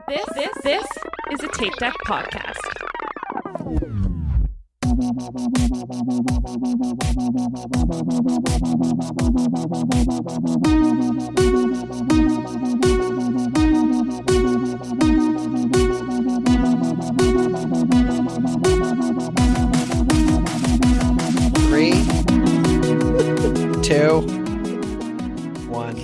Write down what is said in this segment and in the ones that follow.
This is a Tape Deck podcast. Three, two, one.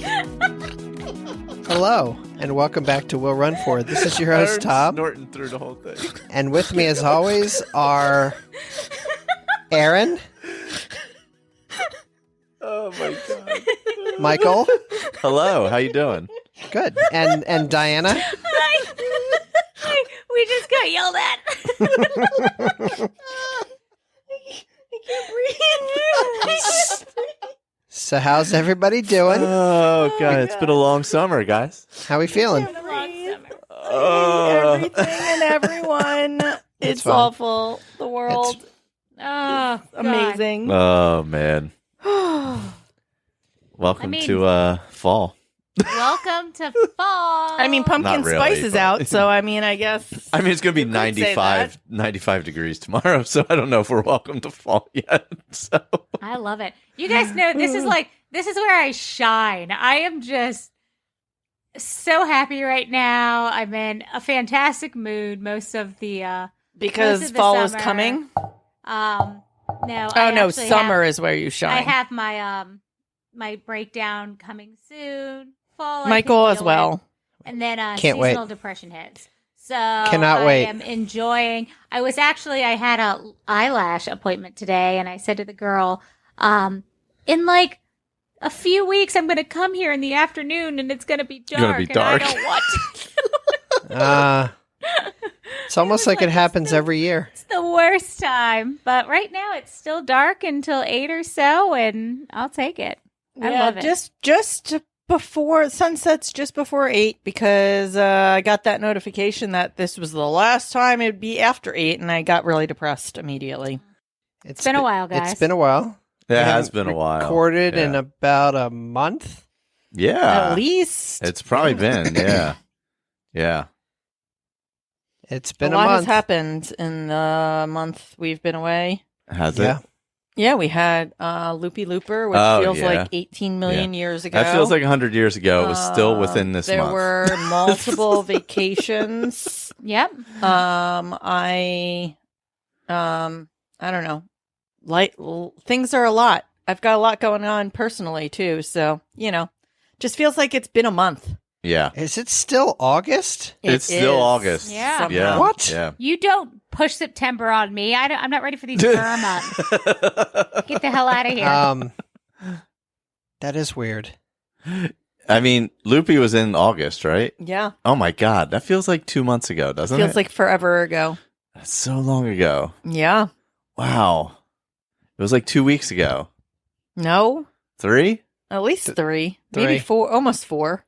Hello, and welcome back to We'll Run For It. This is your host, Tom. Snorting through the whole thing. And with me, as always, are Aaron. Oh my god. Michael. Hello, how you doing? Good. And Diana. Hi. We just got yelled at. I can't breathe. So how's everybody doing? Oh god, it's been a long summer, guys. How we feeling? Everything and everyone. It's fine. awful. The world. Oh, Amazing. Oh man. Welcome to fall. Welcome to fall. I mean, pumpkin Not really, spice is but- out, so I mean, I guess. I mean, it's going to be You could say 95 degrees tomorrow, so I don't know if we're welcome to fall yet. So I love it. You guys know this is where I shine. I am just so happy right now. I'm in a fantastic mood most of the Because most of the fall is summer. coming. no. Oh no, summer is where you shine. I have my my breakdown coming soon. Fall, I Michael can as deal well. with. And then Can't wait. seasonal depression hits. So Cannot I wait. am enjoying. I had a eyelash appointment today, and I said to the girl, in like a few weeks, I'm going to come here in the afternoon, and it's going to be dark. gonna be dark. And I don't want to. It's almost like it happens every year. It's the worst time, but right now it's still dark until 8 or so, and I'll take it. I love it. Just before sunsets, just before 8, because I got that notification that this was the last time it'd be after 8, and I got really depressed immediately. It's been a while, guys. It's been a while. it We has haven't been a while. Recorded in Yeah. about a month. Yeah. At least It's probably been, yeah. Yeah. It's been a a lot has month. happened in the month we've been away. Has Yeah. it? Yeah, we had Loopy Looper, which Oh, feels yeah. like 18 million years ago. That feels like 100 years ago. It was still within this there month. were multiple vacations. Yep. I don't know. Things are a lot. I've got a lot going on personally too, so just feels like it's been a month. Yeah. Is it still August? It's still is August. Yeah. somehow. Yeah. What? Yeah. You don't push September on me. I'm not ready for these burr months. Get the hell out of here. That is weird. I mean, Loopy was in August, right? Yeah, Oh my god, that feels like 2 months ago, doesn't feels it? like forever ago. That's so long ago. Yeah, Wow. It was like 2 weeks ago. no, 3? at least 3, Three. maybe 4, almost 4.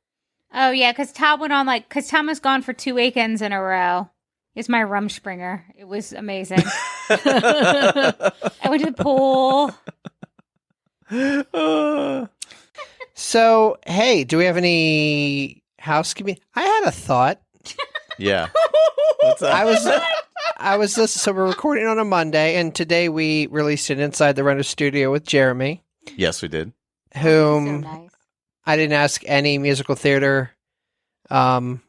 Oh, yeah, because Tom went on, because Tom was gone for 2 weekends in a row. It's my Rumspringer. It was amazing. I went to the pool. So, hey, do we have any housekeeping? I had a thought. Yeah. What's up? I was just, so we're recording on a Monday, and today we released it inside the Runner Studio with Jeremy, Yes, we did. whom So nice. I didn't ask any musical theater, or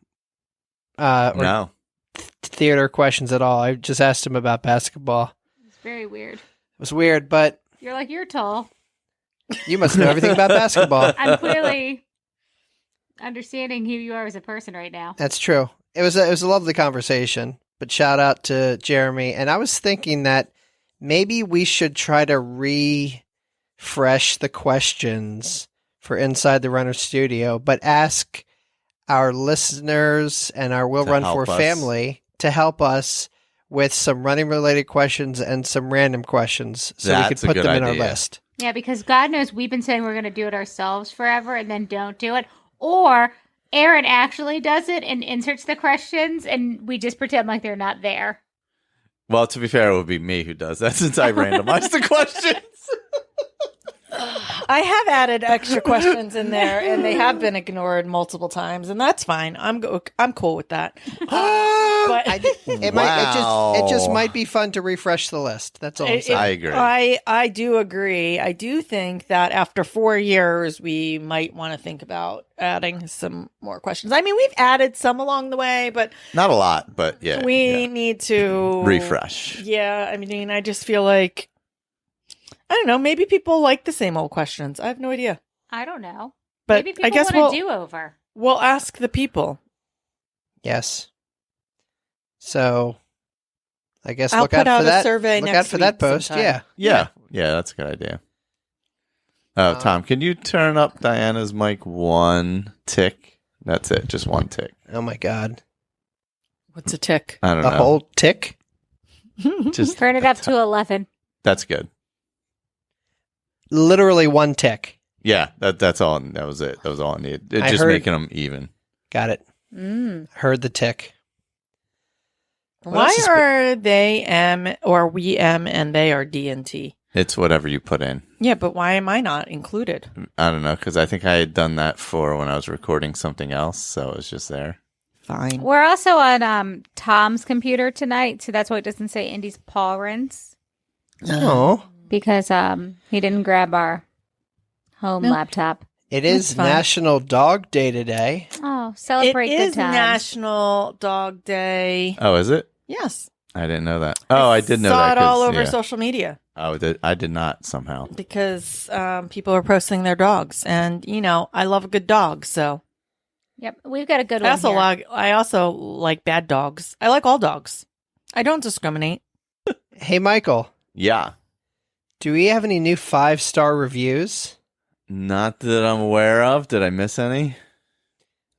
No. theater questions at all. I just asked him about basketball. It's very weird. It was weird, but You're tall. you must know everything about basketball. I'm clearly understanding who you are as a person right now. That's true. It was a lovely conversation, but shout out to Jeremy. And I was thinking that maybe we should try to refresh the questions for Inside the Runner Studio, but ask our listeners and our Will To Run help For us. family to help us with some running related questions and some random questions so we That's could a put good them in our idea. list. Yeah, because God knows we've been saying we're going to do it ourselves forever and then don't do it. Or Aaron actually does it and inserts the questions and we just pretend like they're not there. Well, to be fair, it would be me who does that since I randomized the questions. I have added extra questions in there, and they have been ignored multiple times, and that's fine. I'm cool with that. But It just might be fun to refresh the list. That's all I'm saying. I agree. I do agree. I do think that after 4 years, we might want to think about adding some more questions. I mean, we've added some along the way, but Not a lot, but yeah. we need to refresh. Yeah, I mean, I just feel like I don't know. Maybe people like the same old questions. I have no idea. I don't know. But Maybe people I guess want a do-over. we'll ask the people. Yes. So, I guess I'll look put out out for a that. survey Look next out for that week post. sometime. Yeah. Yeah, that's a good idea. Tom, can you turn up Diana's mic 1 tick? That's it, just 1 tick. Oh my God. What's a tick? I don't A know. whole tick? Just Turn it up to 11. that's good. Literally 1 tick. Yeah, that's all. That was it. That was all I needed. I Just heard- making them even. Got it. Heard the tick. What Why else is- are they M or we M and they are D and T? It's whatever you put in. Yeah, but why am I not included? I don't know, because I think I had done that for when I was recording something else, so it was just there. Fine. We're also on Tom's computer tonight, so that's why it doesn't say Indy's paw rinse, Oh. because he didn't grab our home No. laptop. It is That's fine. National Dog Day today. Oh, It celebrate good is times. National Dog Day. Oh, is it? Yes. I didn't know that. Oh, I did know Saw that. it all 'cause, over yeah. social media Oh, I did not somehow. because people are posting their dogs, and I love a good dog. So Yep, we've got a good I one also here. like bad dogs. I like all dogs. I don't discriminate. Hey, Michael, Yeah. do we have any new 5-star reviews? Not that I'm aware of. Did I miss any?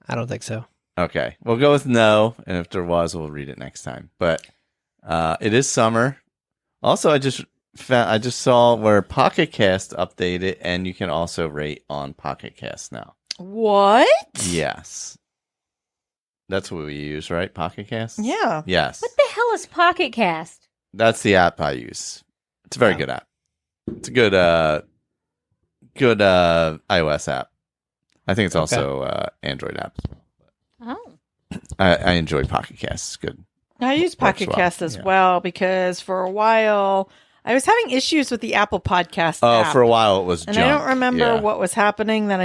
I don't think so. Okay. We'll go with no, and if there was, we'll read it next time. But it is summer. Also, I just saw where Pocket Cast updated, and you can also rate on Pocket Cast now. What? Yes. That's what we use, right? Pocket Cast? Yeah. Yes. What the hell is Pocket Cast? That's the app I use. It's a very Oh. good app. It's a good iOS app. I think it's also Android app. Oh, I enjoy Pocket Cast. It's good. I use Pocket well, Cast as yeah. well because for a while I was having issues with the Apple Podcast Oh, app. for a while it was And junk. I don't remember Yeah. what was happening that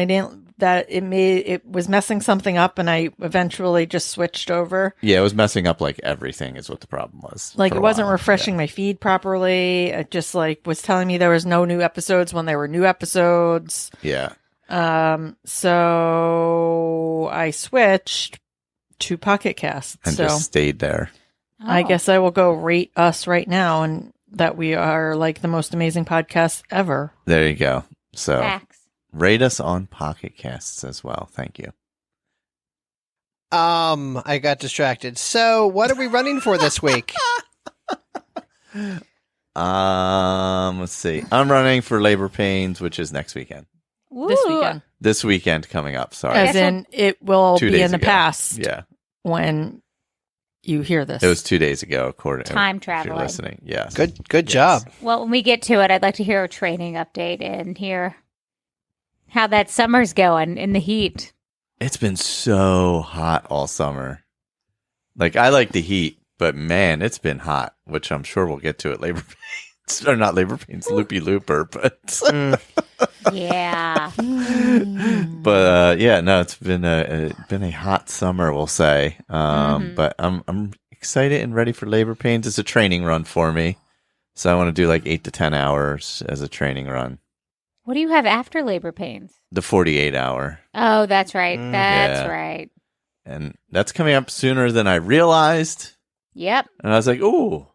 it was messing something up, and I eventually just switched over. Yeah, it was messing up like everything is what the problem was. Like for it a wasn't while. refreshing my feed properly. It just was telling me there was no new episodes when there were new episodes. Yeah. So I switched to Pocket Cast. And So just stayed there. I Oh. guess I will go rate us right now, and that we are like the most amazing podcast ever. There you go. So Facts. rate us on Pocket Casts as well. Thank you. I got distracted. So, what are we running for this week? Let's see. I'm running for Labor Pains, which is next weekend. This Ooh. weekend. This weekend coming up. Sorry. As guess in, it will 2 be days in the ago. past Yeah. when you hear this. It was 2 days ago, according Time if you're traveling. listening. Yes. Good Yes. job. Well, when we get to it, I'd like to hear a training update and hear how that summer's going in the heat. It's been so hot all summer. Like, I like the heat, but man, it's been hot, which I'm sure we'll get to at Labor Pains. Or not Labor Pains, Loopy Looper, but Mm. Yeah. yeah, no, it's been a hot summer, we'll say. But I'm excited and ready for Labor Pains. It's a training run for me, so I want to do like 8 to 10 hours as a training run. What do you have after labor pains? The 48 hour, Oh, that's right. Mm. That's Yeah. right. and that's coming up sooner than I realized. Yep. And I was like, ooh,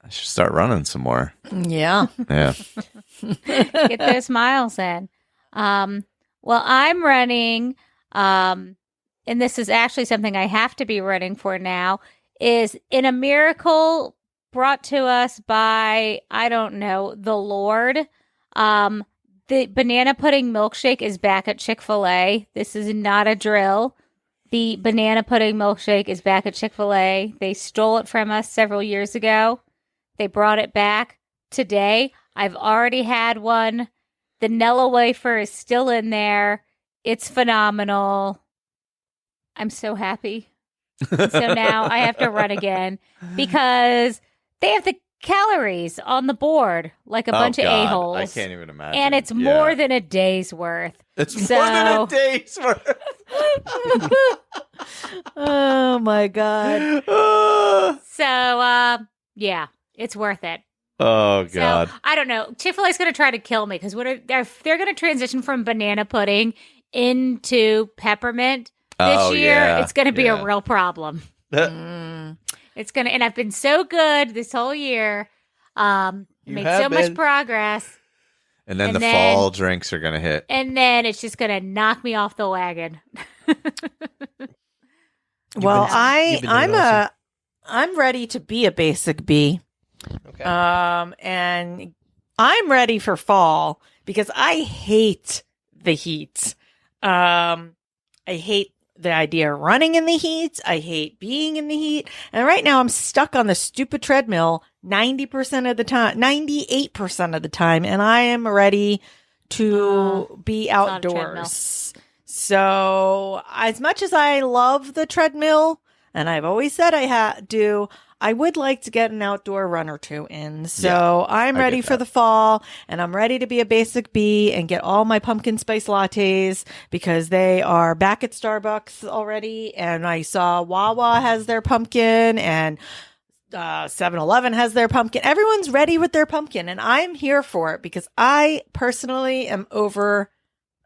I should start running some more. Yeah. Yeah. Get those miles in. Well, I'm running, and this is actually something I have to be running for now, is In a Miracle brought to us by, I don't know, the Lord. The banana pudding milkshake is back at Chick-fil-A. This is not a drill. The banana pudding milkshake is back at Chick-fil-A. They stole it from us several years ago. They brought it back today. I've already had one. The Nella wafer is still in there. It's phenomenal. I'm so happy. And so now I have to run again because they have the calories on the board like a bunch of a-holes. I can't even imagine. And it's more than a day's worth. It's more than a day's worth. Oh my God. So, yeah, it's worth it. Oh God. So, I don't know. Chick-fil-A's going to try to kill me because they're going to transition from banana pudding into peppermint this year. Yeah. It's going to be a real problem. It's going to, and I've been so good this whole year. Made so much progress. And then fall drinks are going to hit. And then it's just going to knock me off the wagon. Well, I'm ready to be a basic bee. Okay. And I'm ready for fall because I hate the heat. I hate the idea of running in the heat. I hate being in the heat. And right now I'm stuck on the stupid treadmill 90% of the time, 98% of the time. And I am ready to be outdoors. So as much as I love the treadmill, and I've always said I would like to get an outdoor run or two in. So I'm ready for the fall, and I'm ready to be a basic bee and get all my pumpkin spice lattes because they are back at Starbucks already. And I saw Wawa has their pumpkin and 7-Eleven has their pumpkin. Everyone's ready with their pumpkin, and I'm here for it because I personally am over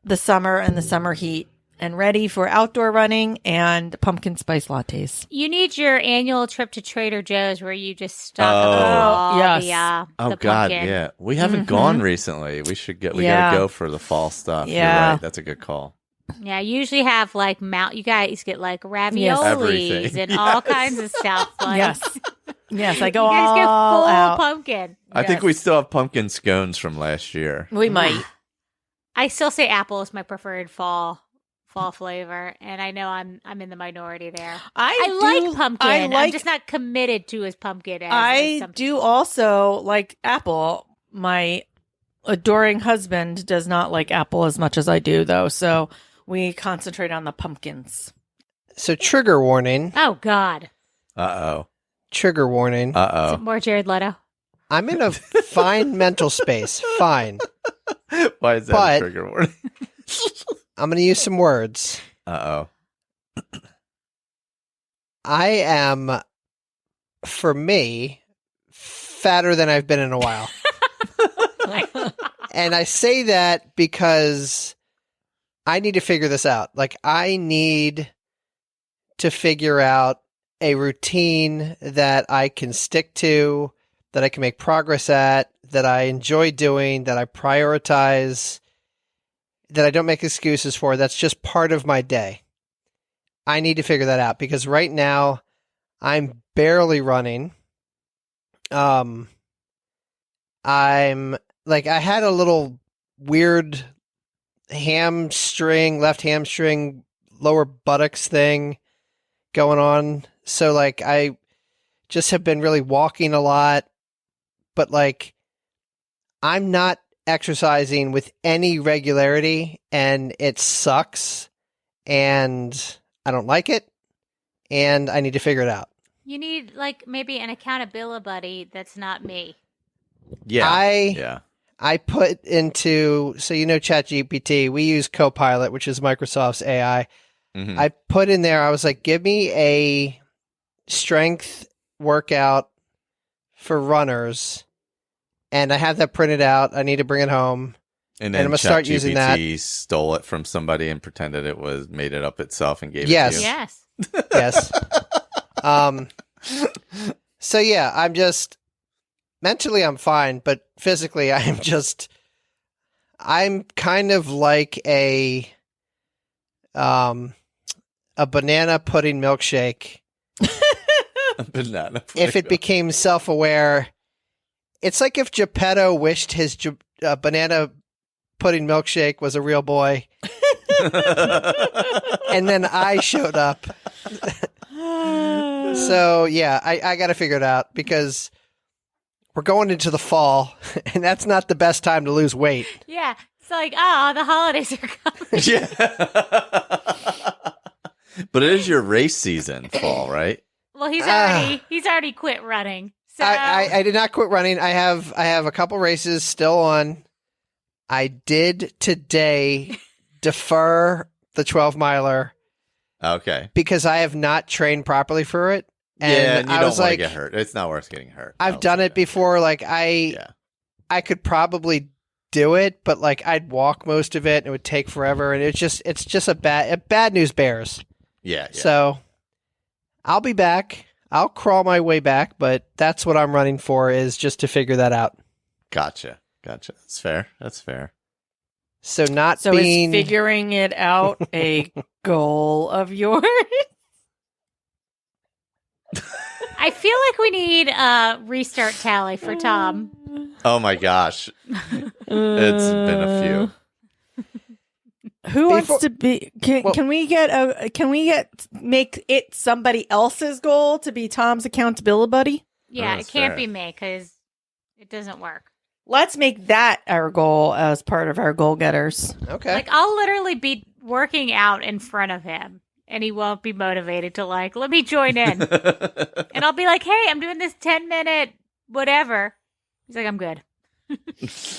the summer and the summer heat and ready for outdoor running and pumpkin spice lattes. You need your annual trip to Trader Joe's where you just stock up all the God, pumpkin. yeah. We haven't gone recently. We gotta go for the fall stuff. Yeah. You're right. That's a good call. Yeah, you usually have like you guys get like raviolis Everything. and all kinds of stuff. Like, Yes, I go you guys get all full out. pumpkin. I think we still have pumpkin scones from last year. We might. I still say apple is my preferred fall flavor, and I know I'm in the minority there. I like pumpkin. I'm just not committed to as pumpkin as I some do also like apple. My adoring husband does not like apple as much as I do, though. So we concentrate on the pumpkins. So trigger warning. Oh God. Uh-oh. Trigger warning. Is Uh-oh. it more Jared Leto? I'm in a fine mental space. Fine. Why is that But- a trigger warning? I'm going to use some words. Uh-oh. I am, for me, fatter than I've been in a while. And I say that because I need to figure this out. Like, I need to figure out a routine that I can stick to, that I can make progress at, that I enjoy doing, that I prioritize, that I don't make excuses for. That's just part of my day. I need to figure that out because right now I'm barely running. I'm like, I had a little weird left hamstring, lower buttocks thing going on. So like, I just have been really walking a lot, but like, I'm not exercising with any regularity and it sucks and I don't like it and I need to figure it out. You need like maybe an accountability buddy that's not me. Yeah. I put into, so ChatGPT, we use Copilot, which is Microsoft's AI. Mhm. I put in there, I was like, give me a strength workout for runners. And I have that printed out. I need to bring it home. And then I'm gonna start using that. ChatGPT stole it from somebody and pretended made it up itself and gave Yes. it to you. Yes. Yes. So yeah, I'm just mentally I'm fine, but physically I'm kind of like a banana pudding milkshake. Banana. If it became self-aware, it's like if Geppetto wished his banana pudding milkshake was a real boy, and then I showed up. So yeah, I got to figure it out because we're going into the fall, and that's not the best time to lose weight. Yeah. It's like, oh, the holidays are coming. Yeah. But it is your race season, fall, right? Well, he's already quit running. So I did not quit running. I have a couple races still on. I did today defer the 12-miler Okay. because I have not trained properly for it. And you I don't was want to like, get hurt. It's not worth getting hurt. I've done it before. Like I could probably do it, but like I'd walk most of it and it would take forever. And it's just a bad news bears. Yeah. So I'll be back. I'll crawl my way back, but that's what I'm running for, is just to figure that out. Gotcha. That's fair. So is figuring it out a goal of yours? I feel like we need a restart tally for Tom. Oh my gosh. It's been a few. Who wants to be? Can we make it somebody else's goal to be Tom's accountability buddy? Yeah, That's it can't fair. be me because it doesn't work. Let's make that our goal as part of our goal getters. Okay. Like, I'll literally be working out in front of him, and he won't be motivated to, like, let me join in. And I'll be like, hey, I'm doing this 10-minute whatever. He's like, I'm good.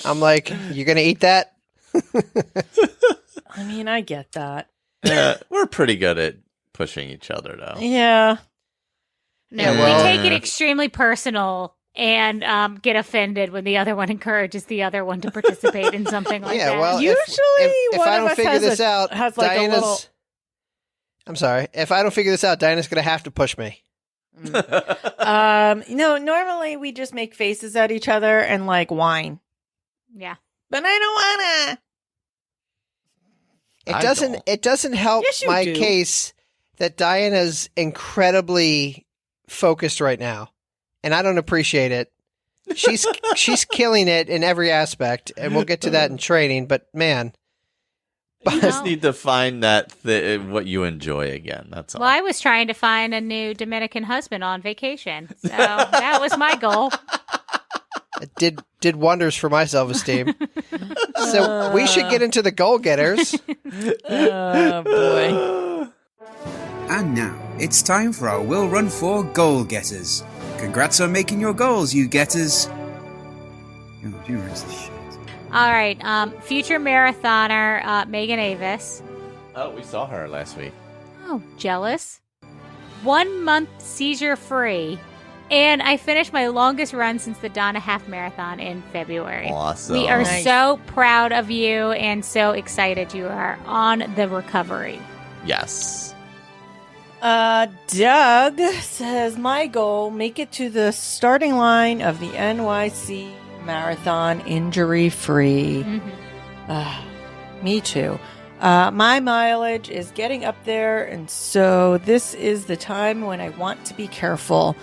I'm like, you're going to eat that? I mean, I get that. Yeah, we're pretty good at pushing each other, though. Yeah. No, Yeah, we well- take it extremely personal and get offended when the other one encourages the other one to participate in something like Yeah, that. well, Usually if one I of don't us figure has this a- out, has like a Diana's... little- I'm sorry. If I don't figure this out, Diana's going to have to push me. No, normally we just make faces at each other and like whine. Yeah. But I don't wanna. It doesn't help Yes, you my do. case that Diana's incredibly focused right now, and I don't appreciate it. She's killing it in every aspect, and we'll get to that in training. But man, You just need to find what you enjoy again. That's all. Well, I was trying to find a new Dominican husband on vacation. So that was my goal. it did wonders for my self-esteem. So we should get into the goal getters. Oh boy. And now, it's time for our Will Run 4 Goal Getters. Congrats on making your goals, you getters. Oh, you raise the shit. All right. Future marathoner Megan Avis. Oh, we saw her last week. Oh, jealous. 1 month seizure free. And I finished my longest run since the Donna Half Marathon in February. Awesome. We are Nice. so proud of you and so excited you are on the recovery. Yes. Doug says, my goal, make it to the starting line of the NYC Marathon injury-free. Me too. My mileage is getting up there, and so this is the time when I want to be careful.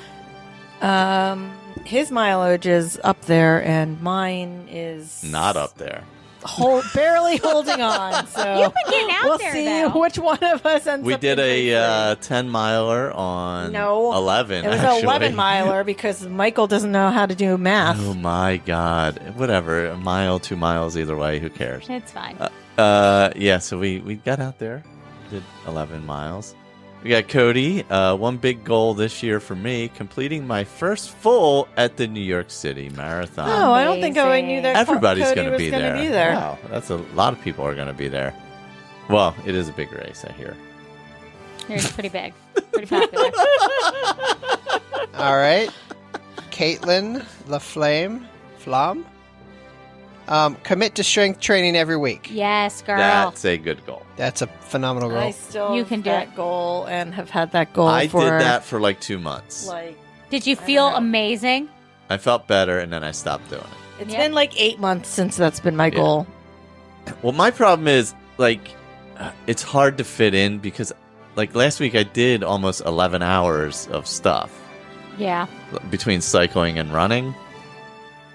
His mileage is up there, and mine is Not up there. barely holding on. So You've been getting out we'll there, see though. which one of us ends We up did injury-free. a 10-miler on No. 11, It was actually. an 11 miler because Michael doesn't know how to do math. Oh my god. Whatever. A mile, 2 miles, either way. Who cares? It's fine. Yeah, so we got out there. Did 11 miles. We got Cody. One big goal this year for me, completing my first full at the New York City Marathon. Oh, I don't think I knew that. Everybody's Cody going to was be gonna there. be there. Wow, that's a lot of people are going to be there. Well, it is a big race, I hear. It's pretty big. Pretty popular. All right. Caitlin LaFlame. Flam. Commit to strength training every week. Yes, girl. That's a good goal. That's a phenomenal goal. I still You can have do that it. goal and have had that goal I for did that for like 2 months. like Did you don't feel know. amazing? I felt better, and then I stopped doing it. it's Yep. been like 8 months since that's been my Yeah. goal. Well, my problem is, like, it's hard to fit in because, like, last week I did almost 11 hours of stuff Yeah. between cycling and running.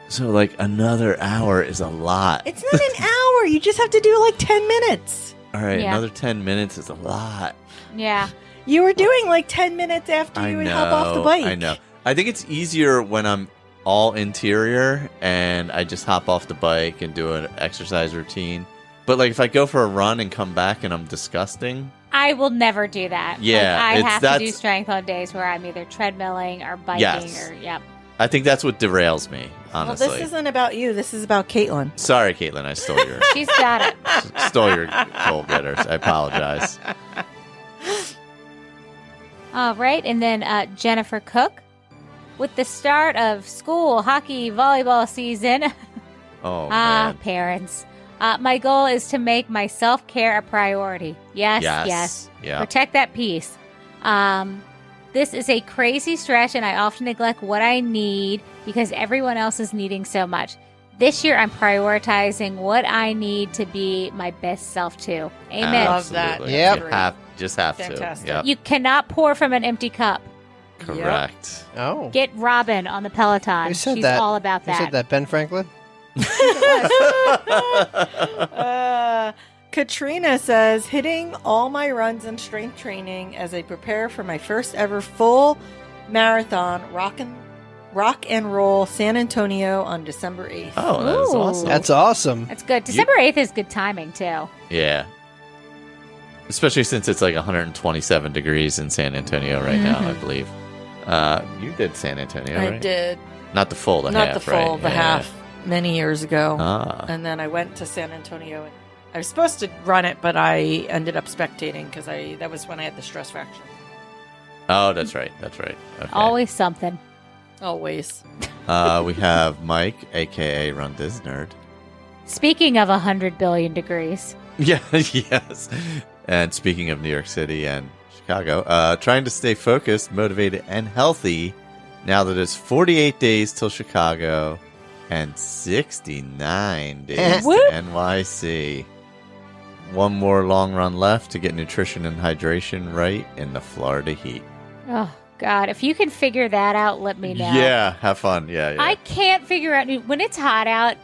So, like, another hour is a lot. It's not an hour. You just have to do like 10 minutes. All right, Yeah. another 10 minutes is a lot. Yeah. You were doing like 10 minutes after I you would know. hop off the bike. I know. I think it's easier when I'm all interior, and I just hop off the bike and do an exercise routine. But like if I go for a run and come back and I'm disgusting, I will never do that. Yeah, I have to do strength on days where I'm either treadmilling or biking Yes. or yep. I think that's what derails me, honestly. Well, this isn't about you. This is about Caitlin. Sorry, Caitlin, I stole your She's got it. stole your goal getters. I apologize. All right, and then Jennifer Cook. With the start of school, hockey, volleyball season, Oh man. parents. My goal is to make my self-care a priority. Yes. Yeah. Protect that peace. This is a crazy stretch, and I often neglect what I need because everyone else is needing so much. This year, I'm prioritizing what I need to be my best self, too. Amen. Love that. Absolutely. Yep. Just have Fantastic. to. Yep. You cannot pour from an empty cup. Correct. Oh. Get Robin on the Peloton. Who said She's that? all about Who that. said that? Ben Franklin? Katrina says, hitting all my runs and strength training as I prepare for my first ever full marathon rock and roll San Antonio on December 8th. Oh, that is Ooh. awesome. That's awesome. That's good. December 8th is good timing, too. Yeah. Especially since it's like 127 degrees in San Antonio right now, I believe. You did San Antonio, right? I did. Not the full, the Not half, the full, right? the Yeah. half, many years ago. Ah. And then I went to San Antonio. And I was supposed to run it, but I ended up spectating because that was when I had the stress fracture. Oh, that's right. That's right. Okay. Always something. Always. We have Mike, a.k.a. Run This Nerd. Speaking of 100 billion degrees. Yeah, yes. And speaking of New York City and Chicago, trying to stay focused, motivated, and healthy now that it's 48 days till Chicago and 69 days to Whoop. NYC. One more long run left to get nutrition and hydration right in the Florida heat. Oh, God. If you can figure that out, let me know. Yeah, have fun. Yeah. I can't figure out. When it's hot out,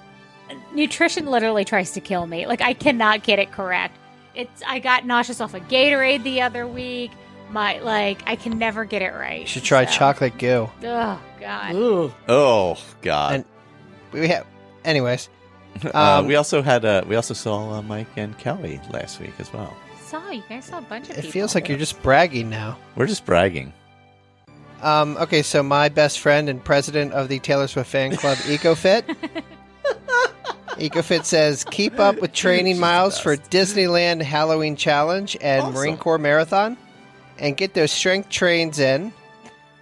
nutrition literally tries to kill me. Like, I cannot get it correct. I got nauseous off of Gatorade the other week. I can never get it right. You should try So- chocolate goo. Oh, God. Ooh. Oh, God. And we have, anyways. We also saw Mike and Kelly last week as well. You guys saw a bunch of It people. feels like you're just bragging now. We're just bragging. Okay, so my best friend and president of the Taylor Swift fan club, EcoFit. EcoFit says, keep up with training She's miles the for best. Disneyland Halloween Challenge and Awesome. Marine Corps Marathon. And get those strength trains in.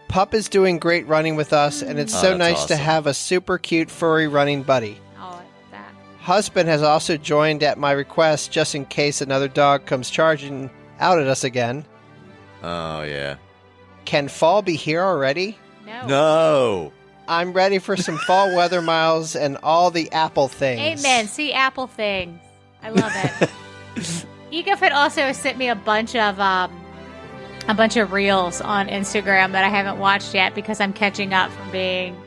Pup is doing great running with us, and it's Oh, so that's nice to awesome. have a super cute furry running buddy. Oh, I like that. Husband has also joined at my request just in case another dog comes charging out at us again. Oh, yeah. Can fall be here already? No. No. I'm ready for some fall weather miles and all the apple things. Amen. See apple things. I love it. EcoFit also sent me a bunch of reels on Instagram that I haven't watched yet because I'm catching up from being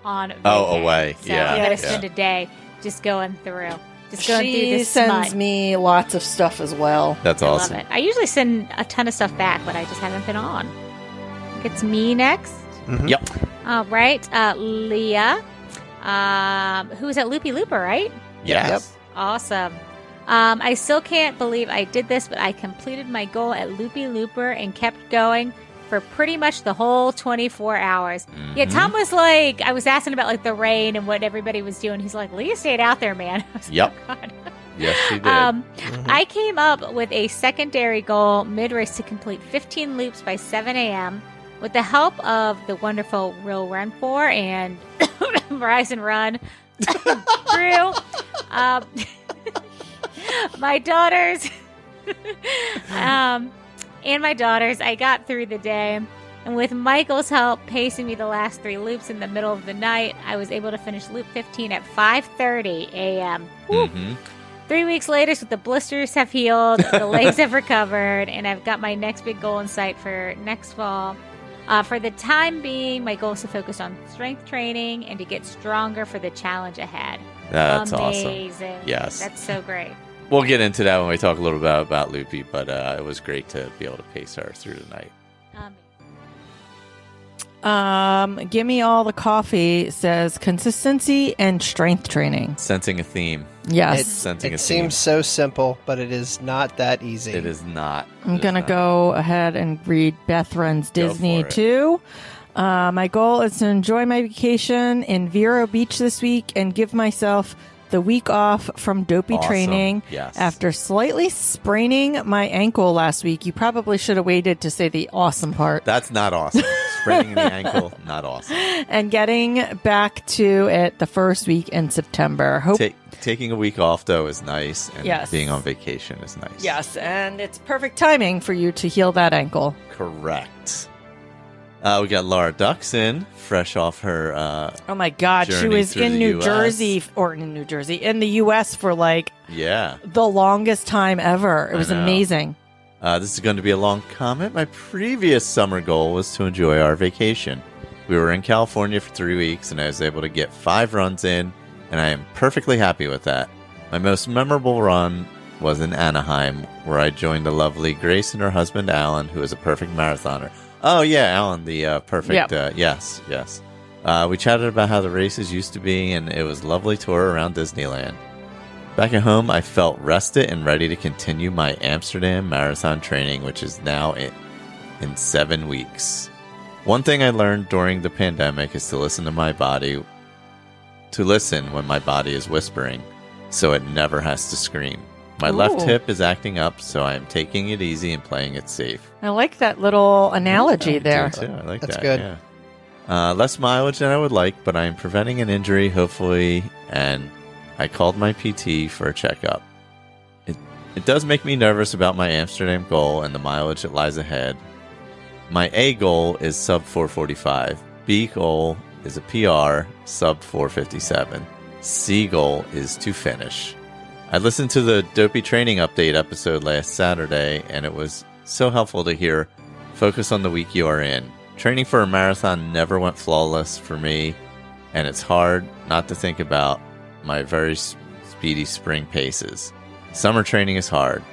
on vacation. away. So Yeah, I'm going yeah. to spend a day just going through through She this sends smut. me lots of stuff as well. That's I awesome. love it. I usually send a ton of stuff back, but I just haven't been on. It's me next. Mhm. Yep. All right. Leah, who is at Loopy Looper, right? Yes. Awesome. I still can't believe I did this, but I completed my goal at Loopy Looper and kept going for pretty much the whole 24 hours. Yeah, Mhm. Tom was like, I was asking about like the rain and what everybody was doing. He's like, Leah stayed out there, man. I was like, Yep. "Oh, God." Yes, she did. I came up with a secondary goal mid-race to complete 15 loops by 7 a.m. with the help of the wonderful Real Run 4 and Rise and Run crew. My daughters I got through the day, and with Michael's help pacing me the last 3 loops in the middle of the night, I was able to finish loop 15 at 5:30 a.m. Mhm. 3 weeks later, so the blisters have healed, the legs have recovered, and I've got my next big goal in sight for next fall. For the time being, my goal is to focus on strength training and to get stronger for the challenge ahead. That's Amazing. awesome. Yes. That's so great. We'll get into that when we talk a little bit about Loopy, but it was great to be able to pace her through the night. Gimme all the coffee says consistency and strength training. Sensing a theme. Yes. Sensing a It theme. seems so simple, but it is not that easy. It is not. I'm going to go ahead and read Beth Runs Disney for it. too. My goal is to enjoy my vacation in Vero Beach this week and give myself the week off from dopey Awesome. training. Yes. After slightly spraining my ankle last week. You probably should have waited to say the awesome part. That's not awesome. Spraining the ankle, not awesome. And getting back to it the first week in September. Taking a week off, though, is nice. And Yes. being on vacation is nice. Yes, and it's perfect timing for you to heal that ankle. Correct. We got Laura Duxon, fresh off her. Oh my God, she journey was through in the New US. Jersey, in the U.S. for like Yeah. the longest time ever. It was know. amazing. This is going to be a long comment. My previous summer goal was to enjoy our vacation. We were in California for 3 weeks, and I was able to get 5 runs in, and I am perfectly happy with that. My most memorable run was in Anaheim, where I joined the lovely Grace and her husband, Alan, who is a perfect marathoner. Oh, yeah, Alan, the perfect. Yep. Yes. We chatted about how the races used to be, and it was a lovely tour around Disneyland. Back at home, I felt rested and ready to continue my Amsterdam marathon training, which is now in 7 weeks. One thing I learned during the pandemic is to listen to my body, to listen when my body is whispering, so it never has to scream. My left Ooh. hip is acting up, so I am taking it easy and playing it safe. I like that little analogy I there. do too. I like That's that. good. Yeah. Less mileage than I would like, but I am preventing an injury, hopefully, and I called my PT for a checkup. It does make me nervous about my Amsterdam goal and the mileage that lies ahead. My A goal is sub 445. B goal is a PR, sub 457. C goal is to finish. I listened to the Dopey Training Update episode last Saturday, and it was so helpful to hear focus on the week you are in. Training for a marathon never went flawless for me, and it's hard not to think about my very speedy spring paces. Summer training is hard,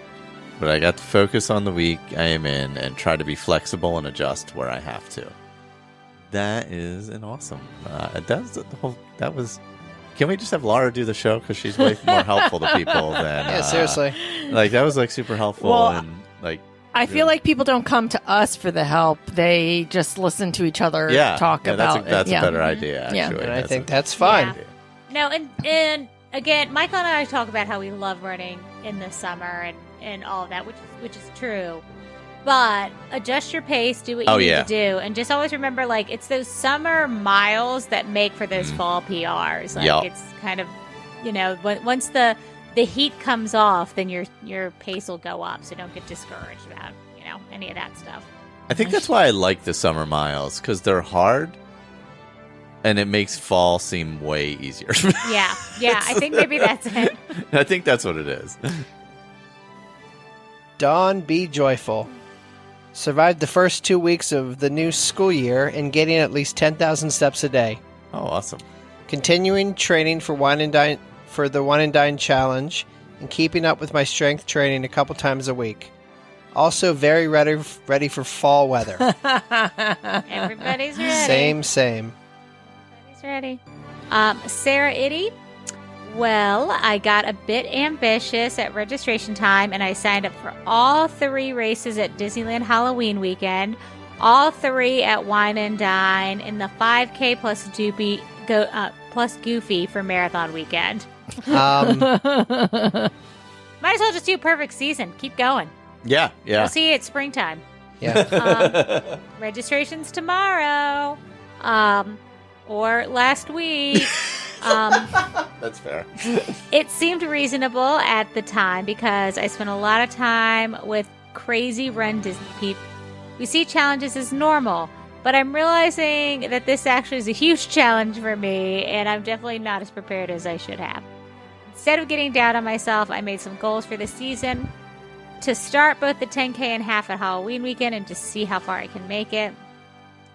but I got to focus on the week I am in and try to be flexible and adjust where I have to. That is an awesome. That was. Can we just have Laura do the show, because she's way more helpful to people than Yeah, seriously. Like, that was like super helpful. Well, and like, I feel like people don't come to us for the help. They just listen to each other talk about that's it. a better idea, actually. Yeah. And I think that's fine. Yeah. No, and again, Michael and I talk about how we love running in the summer and all of that, which is true. But adjust your pace, do what you need to do, and just always remember, like, it's those summer miles that make for those fall PRs. Like, it's kind of, once the heat comes off, then your pace will go up. So don't get discouraged about any of that stuff. I think that's why I like the summer miles, because they're hard, and it makes fall seem way easier. Yeah. I think maybe that's it. I think that's what it is. Dawn Be Joyful. Survived the first 2 weeks of the new school year and getting at least 10,000 steps a day. Oh, awesome. Continuing training for the Wine and Dine Challenge and keeping up with my strength training a couple times a week. Also very ready for fall weather. Everybody's ready. Same. Everybody's ready. Sarah Itty. Well, I got a bit ambitious at registration time, and I signed up for all 3 races at Disneyland Halloween weekend, all 3 at Wine and Dine, and the 5K plus Goofy for marathon weekend. Might as well just do perfect season. Keep going. Yeah. We'll see you at springtime. Yeah. Registration's tomorrow. Or last week. That's fair. It seemed reasonable at the time because I spent a lot of time with crazy run Disney people. We see challenges as normal, but I'm realizing that this actually is a huge challenge for me, and I'm definitely not as prepared as I should have. Instead of getting down on myself, I made some goals for the season to start both the 10K and half at Halloween weekend and just see how far I can make it.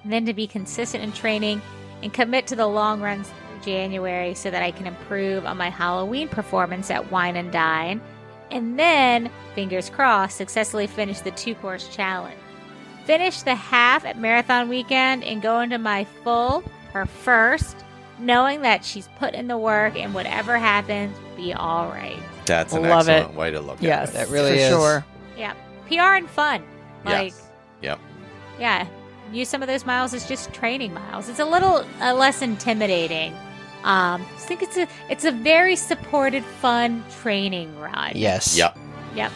And then to be consistent in training and commit to the long runs through January so that I can improve on my Halloween performance at Wine and Dine. And then, fingers crossed, successfully finish the 2-course challenge. finish the half at marathon weekend and go into my full, her first, knowing that she's put in the work and whatever happens, be all right. That's an Love excellent it. way to look Yes, at it. That really for is. sure. Yeah. PR and fun. Like, Yes. Yep. yeah, use some of those miles as just training miles. It's a little less intimidating. I think it's a very supported, fun training run. Yes. Yep. Yep.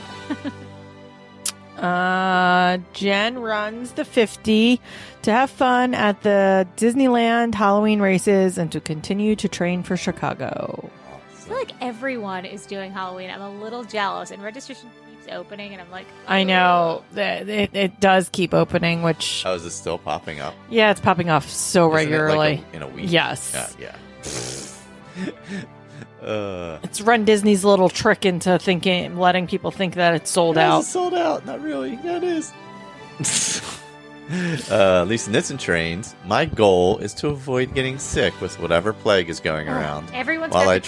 Jen runs the 50 to have fun at the Disneyland Halloween races and to continue to train for Chicago. I feel like everyone is doing Halloween. I'm a little jealous, and registration keeps opening, and I'm like, I know that it does keep opening, which Oh, is it still popping up? yeah, it's popping off so Isn't it like regularly. in a week? Yes. Yeah. It's Run Disney's little trick into letting people think that it's sold out. It's sold out. Not really. Yeah, it is. Lisa Nitzen trains. My goal is to avoid getting sick with whatever plague is going around. everyone's While got I the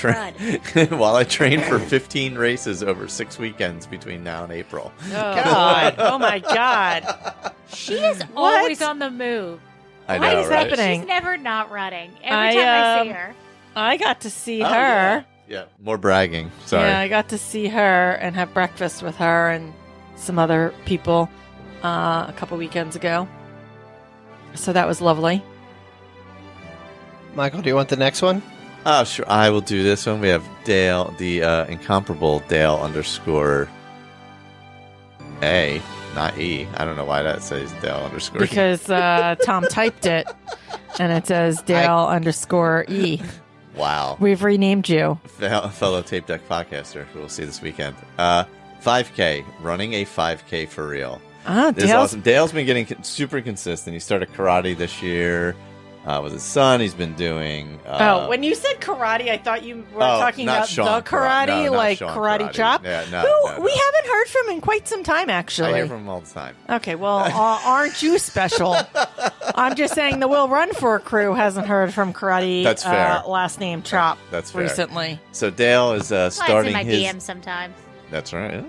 crud. train, while I train for 15 races over 6 weekends between now and April. Oh, God. Oh, my God. She is What? always on the move. I What know, is right? happening? She's never not running. I, Every time I see her. I got to see Oh, her. Yeah, more bragging. Sorry. Yeah, I got to see her and have breakfast with her and some other people a couple weekends ago. So that was lovely. Michael, do you want the next one? Oh, sure. I will do this one. We have Dale, the incomparable Dale _ A, not E. I don't know why that says Dale _ E. Because Tom typed it and it says Dale _E. Wow. We've renamed you. Fellow Tape Deck podcaster who we'll see this weekend. 5K, running a 5K for real. Ah, This is Dale's awesome. Dale's been getting super consistent. He started karate this year with his son. He's been doing. when you said karate, I thought you were Oh, talking not about Sean the karate, No, not like Sean karate chop. Yeah, no, Who no. we haven't heard from in quite some time, I actually. hear from him all the time. Okay, well, aren't you special? I'm just saying the Will Run For crew hasn't heard from karate. That's fair. Last name Chop. That's fair. recently. So Dale is Well, it's starting in my his. DMs sometimes. That's right.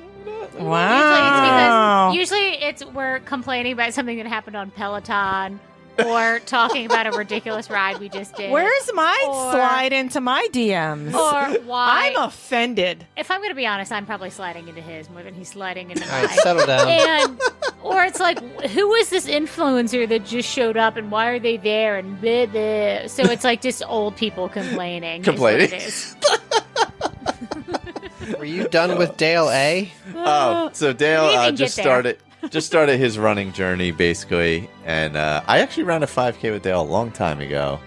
Wow. Usually it's we're complaining about something that happened on Peloton or talking about a ridiculous ride we just did. Where's my Or- slide into my DMs? Or why? I'm offended. If I'm going to be honest, I'm probably sliding into his more than he's sliding into All mine. right, settle down. And or it's like, who is this influencer that just showed up and why are they there and blah, blah. So it's like just old people complaining. Complaining. Is what it is. Were you done with Dale A? Oh, so We Dale didn't just get there. started his running journey basically, and I actually ran a 5K with Dale a long time ago.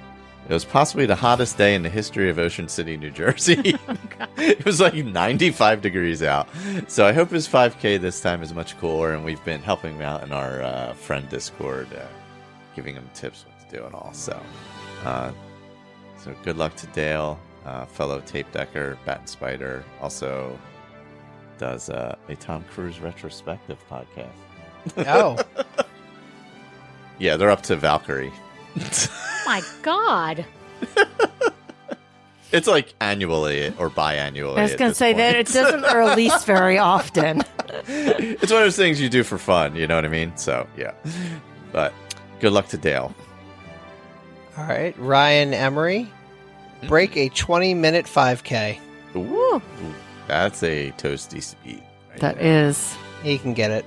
It was possibly the hottest day in the history of Ocean City, New Jersey. It was like 95 degrees out. So I hope his 5K this time is much cooler, and we've been helping him out in our friend Discord, giving him tips what to do and all. So good luck to Dale, fellow tape decker, Bat and Spider. Also does a Tom Cruise retrospective podcast. Oh, Yeah, they're up to Valkyrie. Oh my God. It's like annually or biannually. I was at going to this say that point. it doesn't release very often. It's one of those things you do for fun, you know what I mean? So, yeah. But good luck to Dale. all right. Ryan Emery, break a 20-minute 5K. Ooh. That's a toasty speed. Right That there. is. He can get it.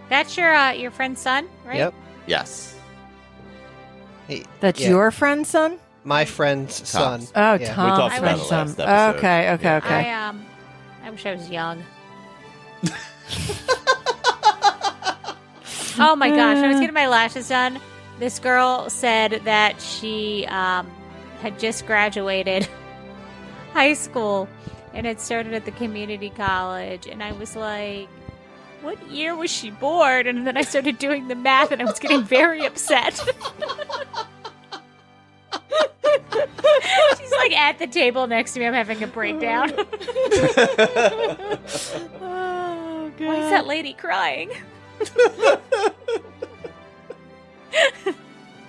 That's your friend's son, right? Yep. Yes. That's Yeah. your friend's son? My friend's son. Tom's. Oh, Yeah. Tom's talked about friend's it son. last episode. Okay. Yeah. I wish I was young. Oh my gosh, when I was getting my lashes done, this girl said that she had just graduated high school and had started at the community college, and I was like, what year was she born? And then I started doing the math and I was getting very upset. She's like at the table next to me. I'm having a breakdown. Oh, God. Why is that lady crying?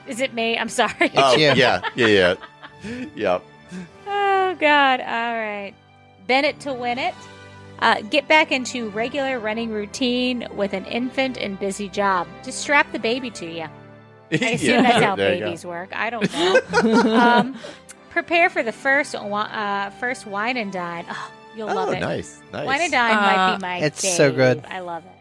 Is it me? I'm sorry. It's you. Yeah. Yep. Oh, God. All right. Bennett to win it. Get back into regular running routine with an infant and busy job. Just strap the baby to you. I assume that's how babies work. I don't know. Prepare for the first wine and dine. Oh, you'll love it. Nice. Wine and dine might be my It's fave. so good. I love it.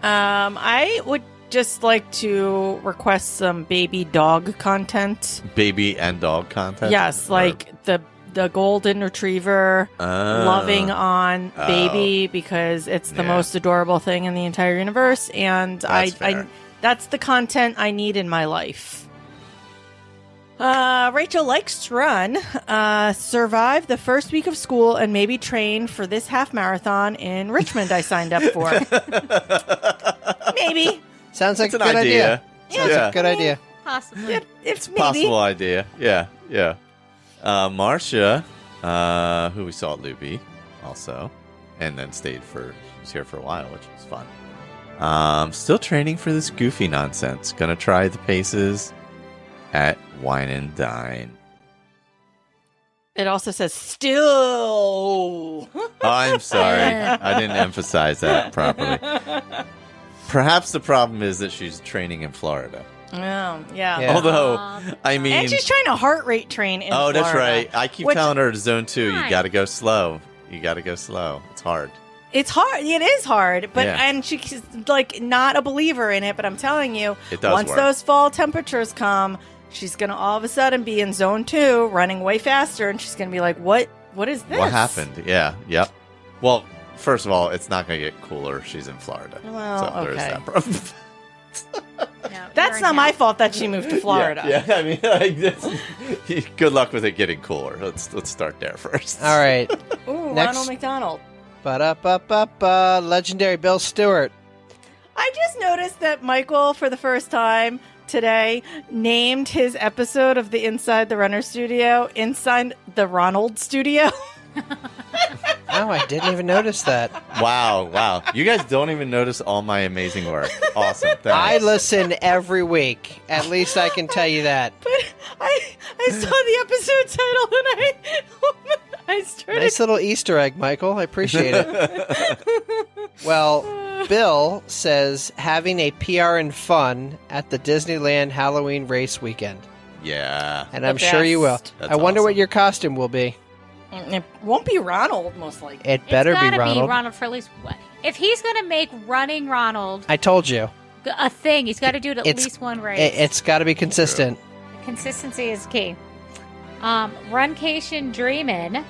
I would just like to request some baby dog content. Baby and dog content? Yes, like the golden retriever loving on baby because it's the most adorable thing in the entire universe, and That's that's the content I need in my life. Rachel likes to run, survive the first week of school, and maybe train for this half marathon in Richmond I signed up for. Maybe. Sounds like It's a an good idea. idea. Sounds like a good idea. Possibly. It's maybe. Possible idea. Yeah. Marcia, who we saw at Loopy also, and then she was here for a while, which was fun. Still training for this goofy nonsense. Gonna try the paces at Wine and Dine. It also says still. Oh, I'm sorry. I didn't emphasize that properly. Perhaps the problem is that she's training in Florida. Oh, yeah. Yeah. Although, I mean... And she's trying to heart rate train in Florida. That's right. I keep Which- telling her to zone 2, you Right. gotta go slow. It's hard. It's hard. It is hard, but Yeah. and she's like not a believer in it. But I'm telling you, It does once work. those fall temperatures come, she's gonna all of a sudden be in zone 2, running way faster, and she's gonna be like, "What? What is this? What happened? Yeah, yep. Well, first of all, it's not going to get cooler. She's in Florida. Well, so there's okay. that problem. No, That's you're not in my hell. fault that she moved to Florida. Yeah, I mean, good luck with it getting cooler. Let's start there first. All right. Ooh, Next. Ronald McDonald. Ba-da-ba-ba-ba. Legendary Bill Stewart. I just noticed that Michael, for the first time today, named his episode of the Inside the Runner Studio Inside the Ronald Studio. Oh, I didn't even notice that. Wow. You guys don't even notice all my amazing work. Awesome. Thanks. I listen every week. At least I can tell you that. But I saw the episode title and I started. Nice little Easter egg, Michael. I appreciate it. Well, Bill says having a PR and fun at the Disneyland Halloween race weekend. Yeah. And The I'm sure you will. best. That's I wonder what awesome. your costume will be. It won't be Ronald, most likely. It better It's be gotta Ronald. be Ronald for at least what? If he's going to make running Ronald I told you. a thing, he's got to do it at It's- least one race. It's got to be consistent. Consistency is key. Runcation Dreamin'.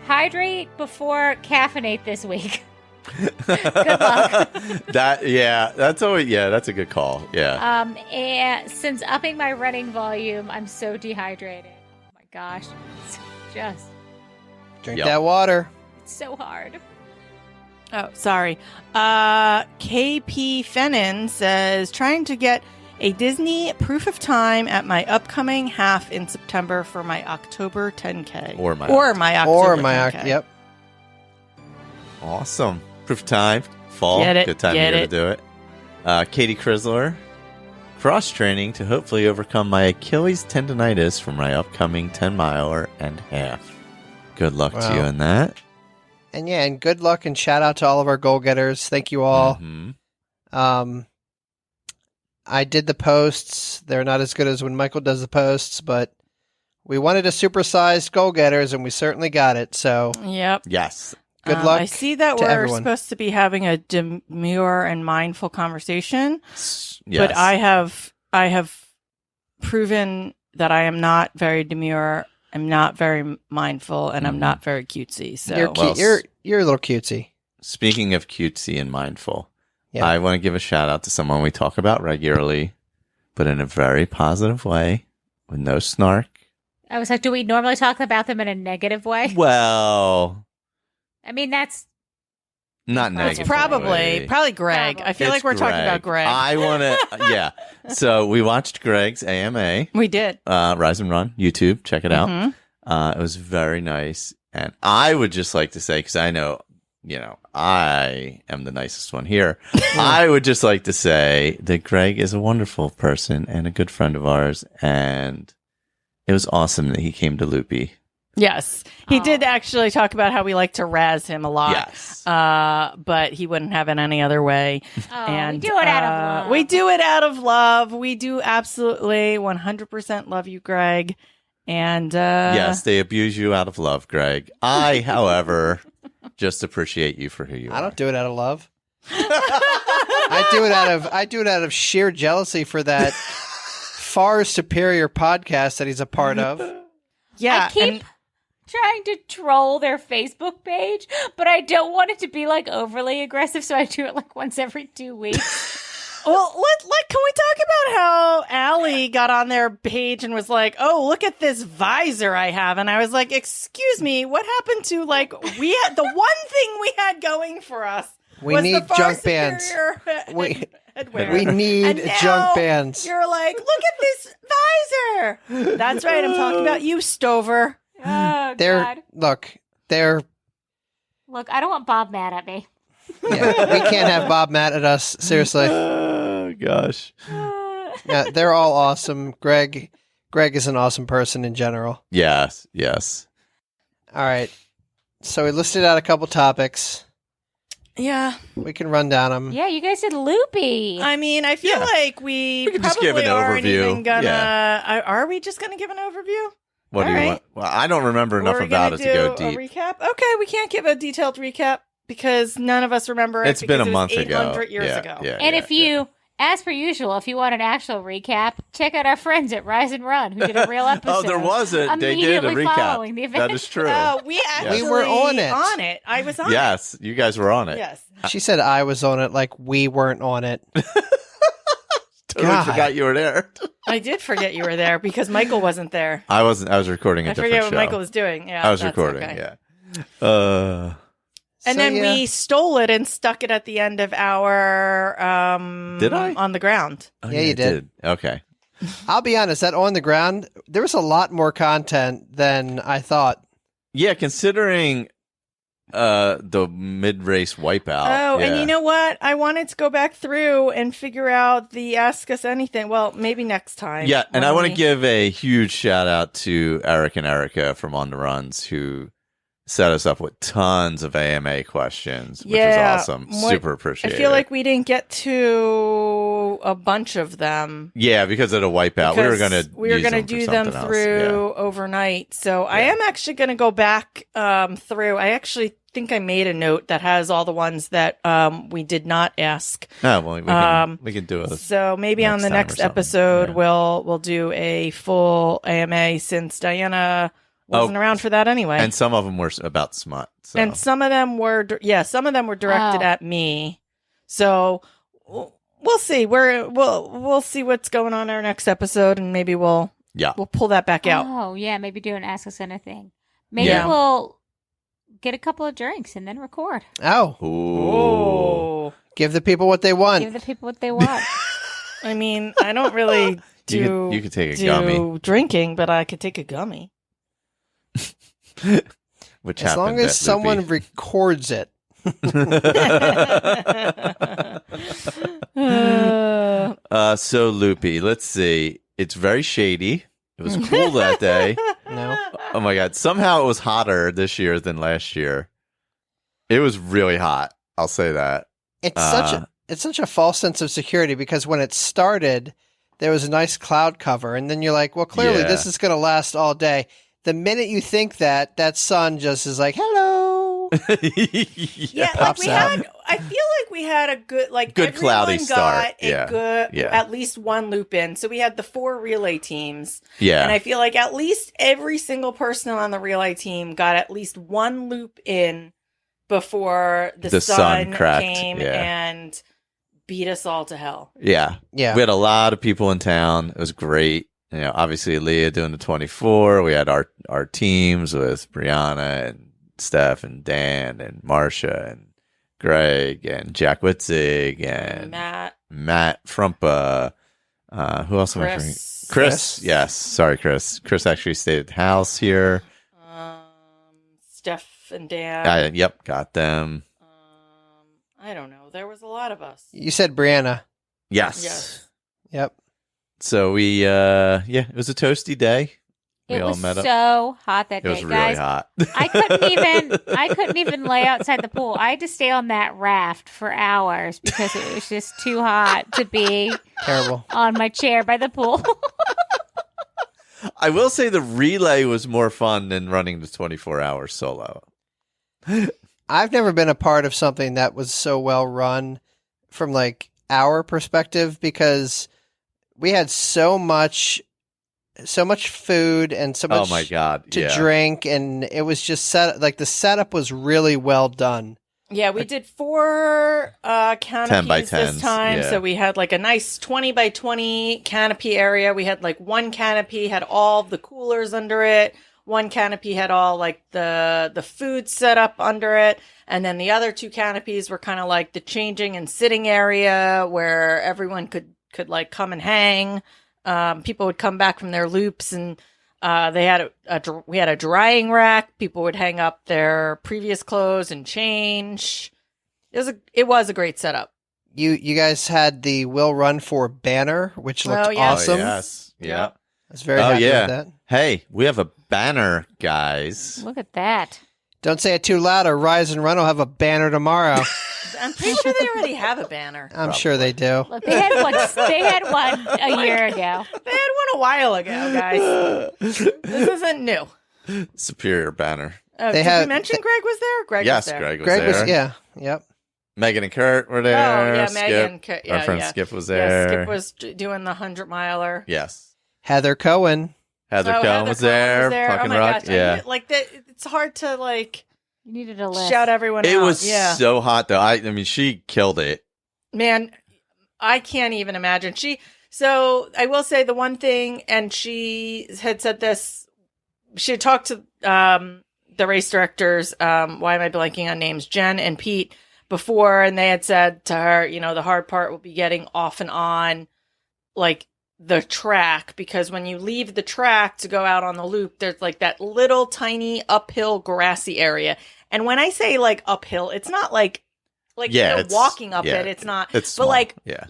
Hydrate before caffeinate this week. Good luck. That's a good call. Yeah. And since upping my running volume, I'm so dehydrated. Oh my gosh. It's just, Drink Yep. that water. it's so hard. Oh, sorry. KP Fennon says, trying to get a Disney proof of time at my upcoming half in September for my October 10K. Or my October Or my 10K. Yep. Awesome. Proof of time. Fall. Get it, Good time get here it. to do it. Katie Chrysler. Cross training to hopefully overcome my Achilles tendonitis for my upcoming 10-miler and half. Good luck to Wow. you in that. And good luck and shout out to all of our goal getters. Thank you all. Mhm. I did the posts. They're not as good as when Michael does the posts, but we wanted a supersized goal getters, and we certainly got it. So Yep. Yes. good luck. I see that to we're everyone. supposed to be having a demure and mindful conversation, Yes. but I have proven that I am not very demure. I'm not very mindful, and I'm Mhm. not very cutesy. So You're cute. Well, You're a little cutesy. Speaking of cutesy and mindful, Yeah. I want to give a shout out to someone we talk about regularly, but in a very positive way, with no snark. I was like, do we normally talk about them in a negative way? Well, I mean, that's not It's negative. probably Greg. Probably. I feel It's like we're talking about Greg. I want to, yeah. So we watched Greg's AMA, We did. Rise and Run, YouTube. Check it out. Mhm. It was very nice. And I would just like to say, because I know, I am the nicest one here. I would just like to say that Greg is a wonderful person and a good friend of ours. And it was awesome that he came to Loopy Yes. He Oh. did actually talk about how we like to razz him a lot. Yes. But he wouldn't have it any other way. Oh, we do it out of love. We do it out of love. We do absolutely 100% love you, Greg. And Yes, they abuse you out of love, Greg. I, however, just appreciate you for who you are. I don't do it out of love. I do it out of sheer jealousy for that far superior podcast that he's a part of. yeah, I keep trying to troll their Facebook page, but I don't want it to be like overly aggressive, so I do it like once every 2 weeks. Well, can we talk about how Allie got on their page and was like, "Oh, look at this visor I have," and I was like, "Excuse me, what happened to we had the one thing we had going for us? We was need the far junk bands. superior We- headwear. We need And now junk bands. You're like, look at this visor. That's right. I'm talking about you, Stover. Oh, They're God. they're Look, I don't want Bob mad at me. yeah, we can't have Bob mad at us. Seriously. Oh, gosh. Yeah, they're all awesome. Greg is an awesome person in general. Yes, yes. All right. So we listed out a couple topics. Yeah. We can run down them. Yeah, you guys did Loopy. I mean, I feel Yeah. like we We could just probably give an aren't overview. even gonna. Yeah. Are we just gonna give an overview? What do All you right. want? Well, I don't remember enough We're about gonna it to go do a deep. recap. Okay, we can't give a detailed recap because none of us remember it. It's been a because it was month ago. 800 years Yeah, ago. yeah. And if you, as per usual, if you want an actual recap, check out our friends at Rise and Run who did a real episode. Oh, there was a. They did a immediately recap. following the event. That is true. We actually We were on it. I was on it. Yes, you guys were on it. Yes. She said I was on it like we weren't on it. Totally God. forgot you were there. I did forget you were there because Michael wasn't there. I wasn't. I was recording a I different forget what show. Michael was doing. Yeah, I was that's recording. okay. Yeah. And So, then yeah. we stole it and stuck it at the end of our Did I? on the ground. Oh, Yeah, you I did. Okay. I'll be honest, that on the ground, there was a lot more content than I thought. Yeah, considering the mid-race wipeout. Oh, yeah. and you know what? I wanted to go back through and figure out the Ask Us Anything. Well, maybe next time. Yeah, and when I want to we- give a huge shout out to Eric and Erica from On the Runs who set us up with tons of AMA questions, which Yeah, is awesome. what- Super I appreciate feel it. like we didn't get to a bunch of them. Yeah, because of the wipeout, we were going to do them through overnight. So I am actually going to go back through. I actually think I made a note that has all the ones that we did not ask. Oh, well, we can do it. So maybe on next the time or next something. episode Yeah. we'll do a full AMA since Diana wasn't around for that anyway. And some of them were about smut. So. And some of them were directed Oh. at me. So we'll see. We'll see what's going on in our next episode, and maybe we'll pull that back out. Oh, yeah, maybe do an Ask Us Anything. Maybe Yeah. we'll get a couple of drinks and then record. Oh, Oh, give the people what they want. Give the people what they want. I mean, I don't really do you could take a do gummy. drinking, but I could take a gummy. Which As long happened as at someone Loopy. records it. So Loopy, let's see. It's very shady. It was cool that day. No. Oh my god! Somehow it was hotter this year than last year. It was really hot. I'll say that. It's such a false sense of security because when it started, there was a nice cloud cover, and then you're like, well, clearly Yeah. this is going to last all day. The minute you think that sun just is like, hello. Yeah, like pops we out. had. I feel like we had a good, Good cloudy everyone start. got a Yeah. good, Yeah. at least one loop in. So we had the 4 relay teams, Yeah. and I feel like at least every single person on the relay team got at least one loop in before the sun cracked. came Yeah. and beat us all to hell. Yeah. Yeah. We had a lot of people in town. It was great. You know, obviously Leah doing the 24. We had our teams with Brianna and Steph and Dan and Marcia and Greg and Jack Witzig and Matt Frumpa. Who else am I forgetting? Chris. Chris. Yes. Sorry, Chris. Chris actually stayed at the house here. Steph and Dan. Yep. Got them. I don't know. There was a lot of us. You said Brianna. Yes. Yes. Yep. So we, it was a toasty day. We It all was met up. so hot that It was day, really guys. hot. I couldn't even lay outside the pool. I had to stay on that raft for hours because it was just too hot to be Terrible. on my chair by the pool. I will say the relay was more fun than running the 24 hours solo. I've never been a part of something that was so well run from like our perspective because we had so much food and so much Oh my god! to Yeah. drink, and it was just the setup was really well done. Yeah, we did 4 canopies 10 by this 10s, time. yeah. So we had like a nice 20 by 20 canopy area. We had like one canopy had all the coolers under it. One canopy had all like the food set up under it. And then the other 2 canopies were kind of like the changing and sitting area where everyone could like come and hang. People would come back from their loops and we had a drying rack. People would hang up their previous clothes and change. It was a great setup. You guys had the Will Run for banner, which looked Oh, yeah. awesome. Oh, yes. Yeah. Yeah. I was very Oh, happy yeah. with that. Hey, we have a banner, guys. Look at that. Don't say it too loud, or Rise and Run will have a banner tomorrow. I'm pretty sure they already have a banner. I'm sure they do. Look, they had one a year ago. They had one a while ago, guys. This isn't new. Superior banner. Oh, They did had- we mention Greg was there? Greg Yes, was there. Greg was Greg there. was, yeah, yep. Megan and Kurt were there. Oh, yeah, Skip. Megan. Yeah, Our friend yeah. Skip was Yeah, there. Skip was doing the 100-miler. Yes. Heather Cohen. Heather Oh, Cohen Heather was Cohen there. was there. Fucking oh my rock. gosh, Yeah. it's hard to like You needed a list. shout everyone It out. was yeah. so hot though. I mean, she killed it. Man, I can't even imagine. So I will say the one thing, and she had said this, she had talked to the race directors, why am I blanking on names, Jen and Pete, before, and they had said to her, the hard part will be getting off and on, like, the track, because when you leave the track to go out on the loop, there's like that little tiny uphill grassy area. And when I say like uphill, it's not like it's- walking up yeah, it. It's not. It's but small. like, yeah.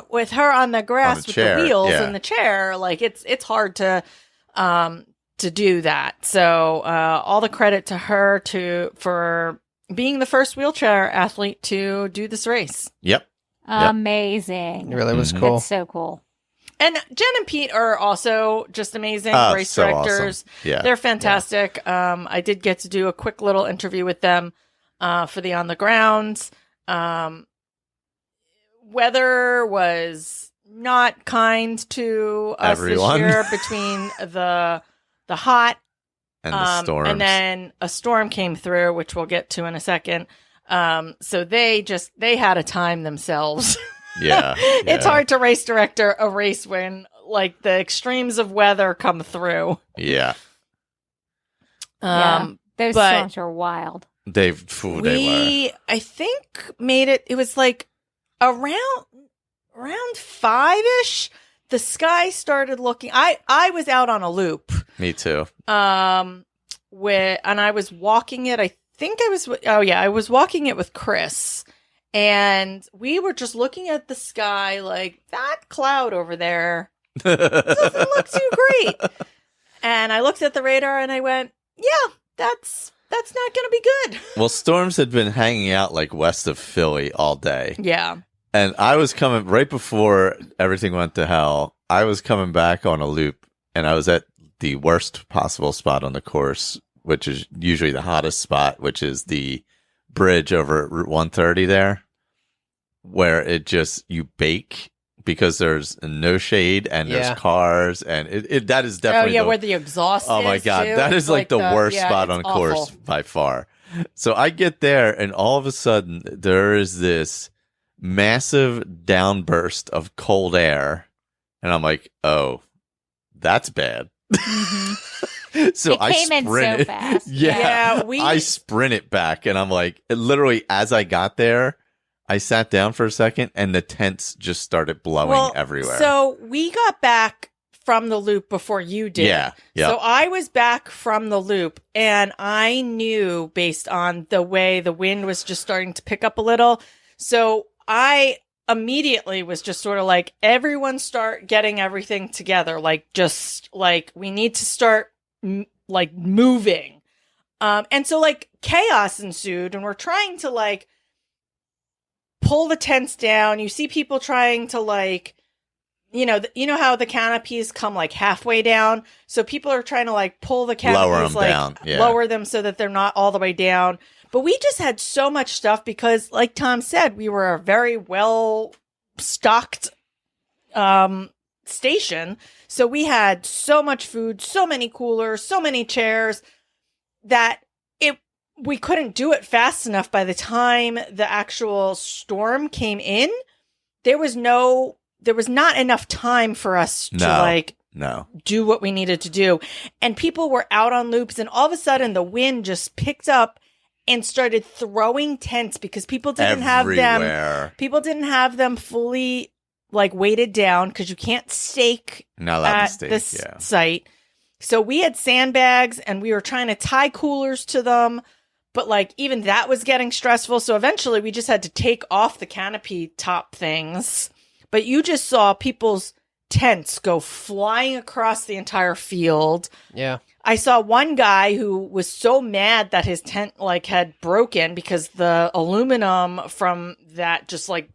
with her on the grass On the with chair, the wheels yeah. and the chair, like it's hard to do that. So all the credit to her for being the first wheelchair athlete to do this race. Yep. Amazing. It really was Mhm. cool. That's so cool. And Jen and Pete are also just amazing Oh, race so directors. awesome. Yeah. They're fantastic. I did get to do a quick little interview with them for the On the Grounds. Weather was not kind to us Everyone. this year between the hot And the storms. and then a storm came through, which we'll get to in a second. So they had a time themselves. yeah. It's yeah. hard to race director a race when like the extremes of weather come through. Yeah. Those but storms are wild. They were. I think made it. It was like around 5-ish. The sky started looking. I was out on a loop. Me too. And I was walking it. I was walking it with Chris, and we were just looking at the sky like that cloud over there doesn't look too great. And I looked at the radar and I went, yeah, that's not going to be good. Well, storms had been hanging out like west of Philly all day. Yeah. And I was coming right before everything went to hell. I was coming back on a loop, and I was at the worst possible spot on the course, which is usually the hottest spot, which is the bridge over Route 130 there, where you bake because there's no shade and Yeah. there's cars, and that is definitely where the exhaust oh my is, god, too. that is like the worst spot it's on course awful. by far. So I get there, and all of a sudden there is this massive downburst of cold air, and I'm like, oh, that's bad. So It I came in so sprinted. fast. Yeah, Yeah, I sprinted back, and I'm like, literally as I got there, I sat down for a second, and the tents just started blowing everywhere. So we got back from the loop before you did. Yeah. So I was back from the loop, and I knew based on the way the wind was just starting to pick up a little. So I immediately was just sort of like, everyone start getting everything together. Like, just like, we need to start like moving. And so like chaos ensued, and we're trying to like pull the tents down. You see people trying to like, you know how the canopies come like halfway down. So people are trying to like pull the canopies, lower them so that they're not all the way down. But we just had so much stuff because, like Tom said, we were a very well stocked station. So we had so much food, so many coolers, so many chairs that we couldn't do it fast enough. By the time the actual storm came in, there was not enough time for us to do what we needed to do. And people were out on loops, and all of a sudden the wind just picked up and started throwing tents because people didn't have them fully like weighted down because you can't stake at this site. So we had sandbags and we were trying to tie coolers to them, but like even that was getting stressful. So eventually we just had to take off the canopy top things. But you just saw people's tents go flying across the entire field. Yeah. I saw one guy who was so mad that his tent like had broken because the aluminum from that just like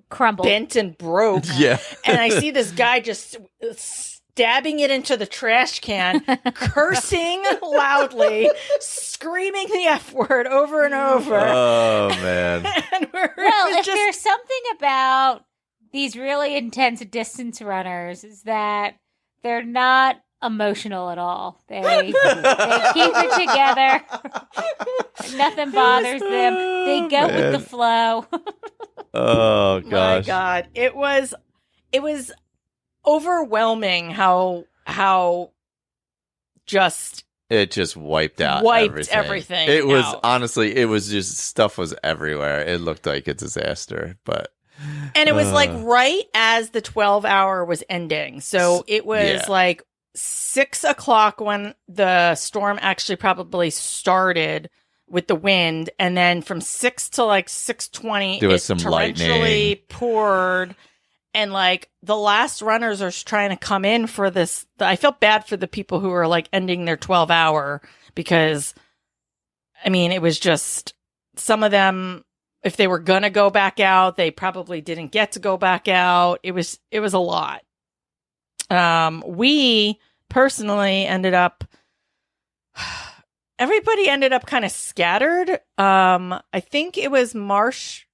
crumbled, bent and broke. Yeah. And I see this guy just stabbing it into the trash can, cursing loudly, screaming the F word over and over. Oh, man. Well, there's something about these really intense distance runners is that they're not emotional at all. They keep it together. Nothing bothers them. They go with the flow. Oh gosh. My God. It was overwhelming how just it just wiped everything. It was honestly, it was just stuff was everywhere. It looked like a disaster, and it was like right as the 12-hour was ending. So it was like 6 o'clock when the storm actually probably started with the wind. And then from 6 to like 6:20, there was some lightning poured. And like the last runners are trying to come in for this. I felt bad for the people who were like ending their 12-hour because, I mean, it was just some of them, if they were going to go back out, they probably didn't get to go back out. It was a lot. We personally everybody ended up kind of scattered. I think it was Marsha.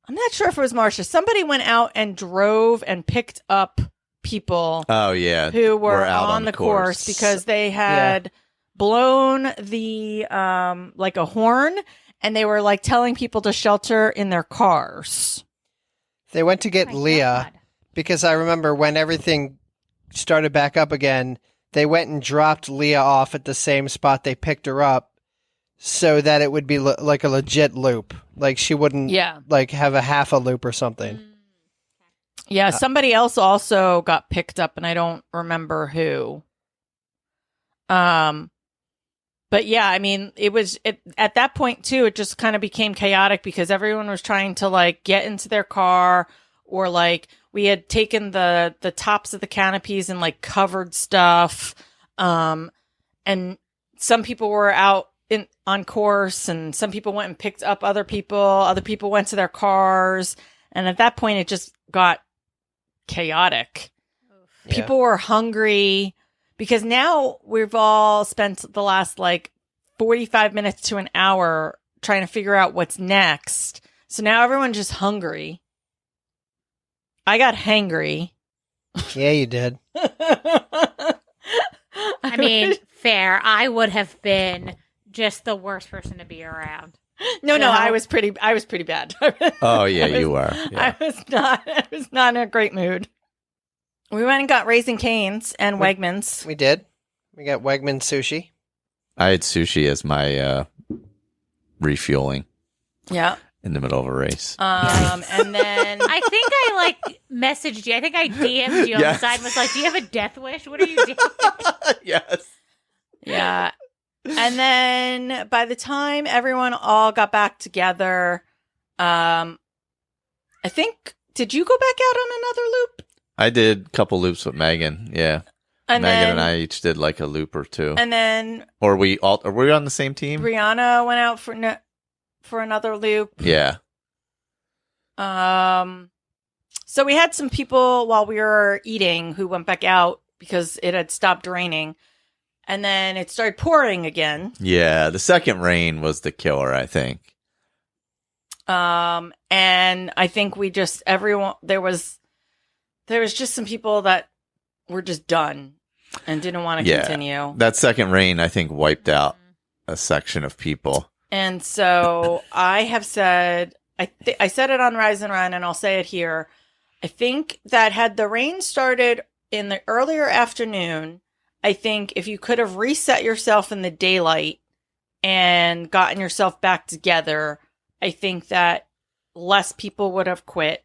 I'm not sure if it was Marsha. Somebody went out and drove and picked up people. Oh yeah, who were on the course because they had blown the like a horn, and they were like telling people to shelter in their cars. They went to get Leah because I remember when everything started back up again, they went and dropped Leah off at the same spot they picked her up so that it would be like a legit loop. Like she wouldn't like have a half a loop or something. Yeah, somebody else also got picked up, and I don't remember who. But yeah, I mean, at that point too, it just kind of became chaotic because everyone was trying to like get into their car, or like we had taken the tops of the canopies and like covered stuff. And some people were out on course, and some people went and picked up other people. Other people went to their cars. And at that point, it just got chaotic. Yeah. People were hungry because now we've all spent the last like 45 minutes to an hour trying to figure out what's next. So now everyone's just hungry. I got hangry. Yeah, you did. I mean, fair. I would have been just the worst person to be around. No, I was pretty bad. Oh yeah, you were. Yeah. I was not in a great mood. We went and got Raising Cane's and Wegmans. We did. We got Wegman sushi. I had sushi as my refueling. Yeah. In the middle of a race. And then I think I like messaged you. I think I DM'd you on the side and was like, "Do you have a death wish? What are you doing?" Yes. Yeah. And then by the time everyone all got back together, I think, did you go back out on another loop? I did a couple loops with Megan. Yeah. And Megan then, and I each did like a loop or two. And then Or were we on the same team? Brianna went out for another loop. Yeah. So we had some people while we were eating who went back out because it had stopped raining. And then it started pouring again. Yeah, the second rain was the killer, I think. And I think there was just some people that were just done and didn't want to continue. That second rain, I think, wiped out a section of people. And so I have said, I said it on Rise and Run, and I'll say it here. I think that had the rain started in the earlier afternoon, I think if you could have reset yourself in the daylight and gotten yourself back together, I think that less people would have quit,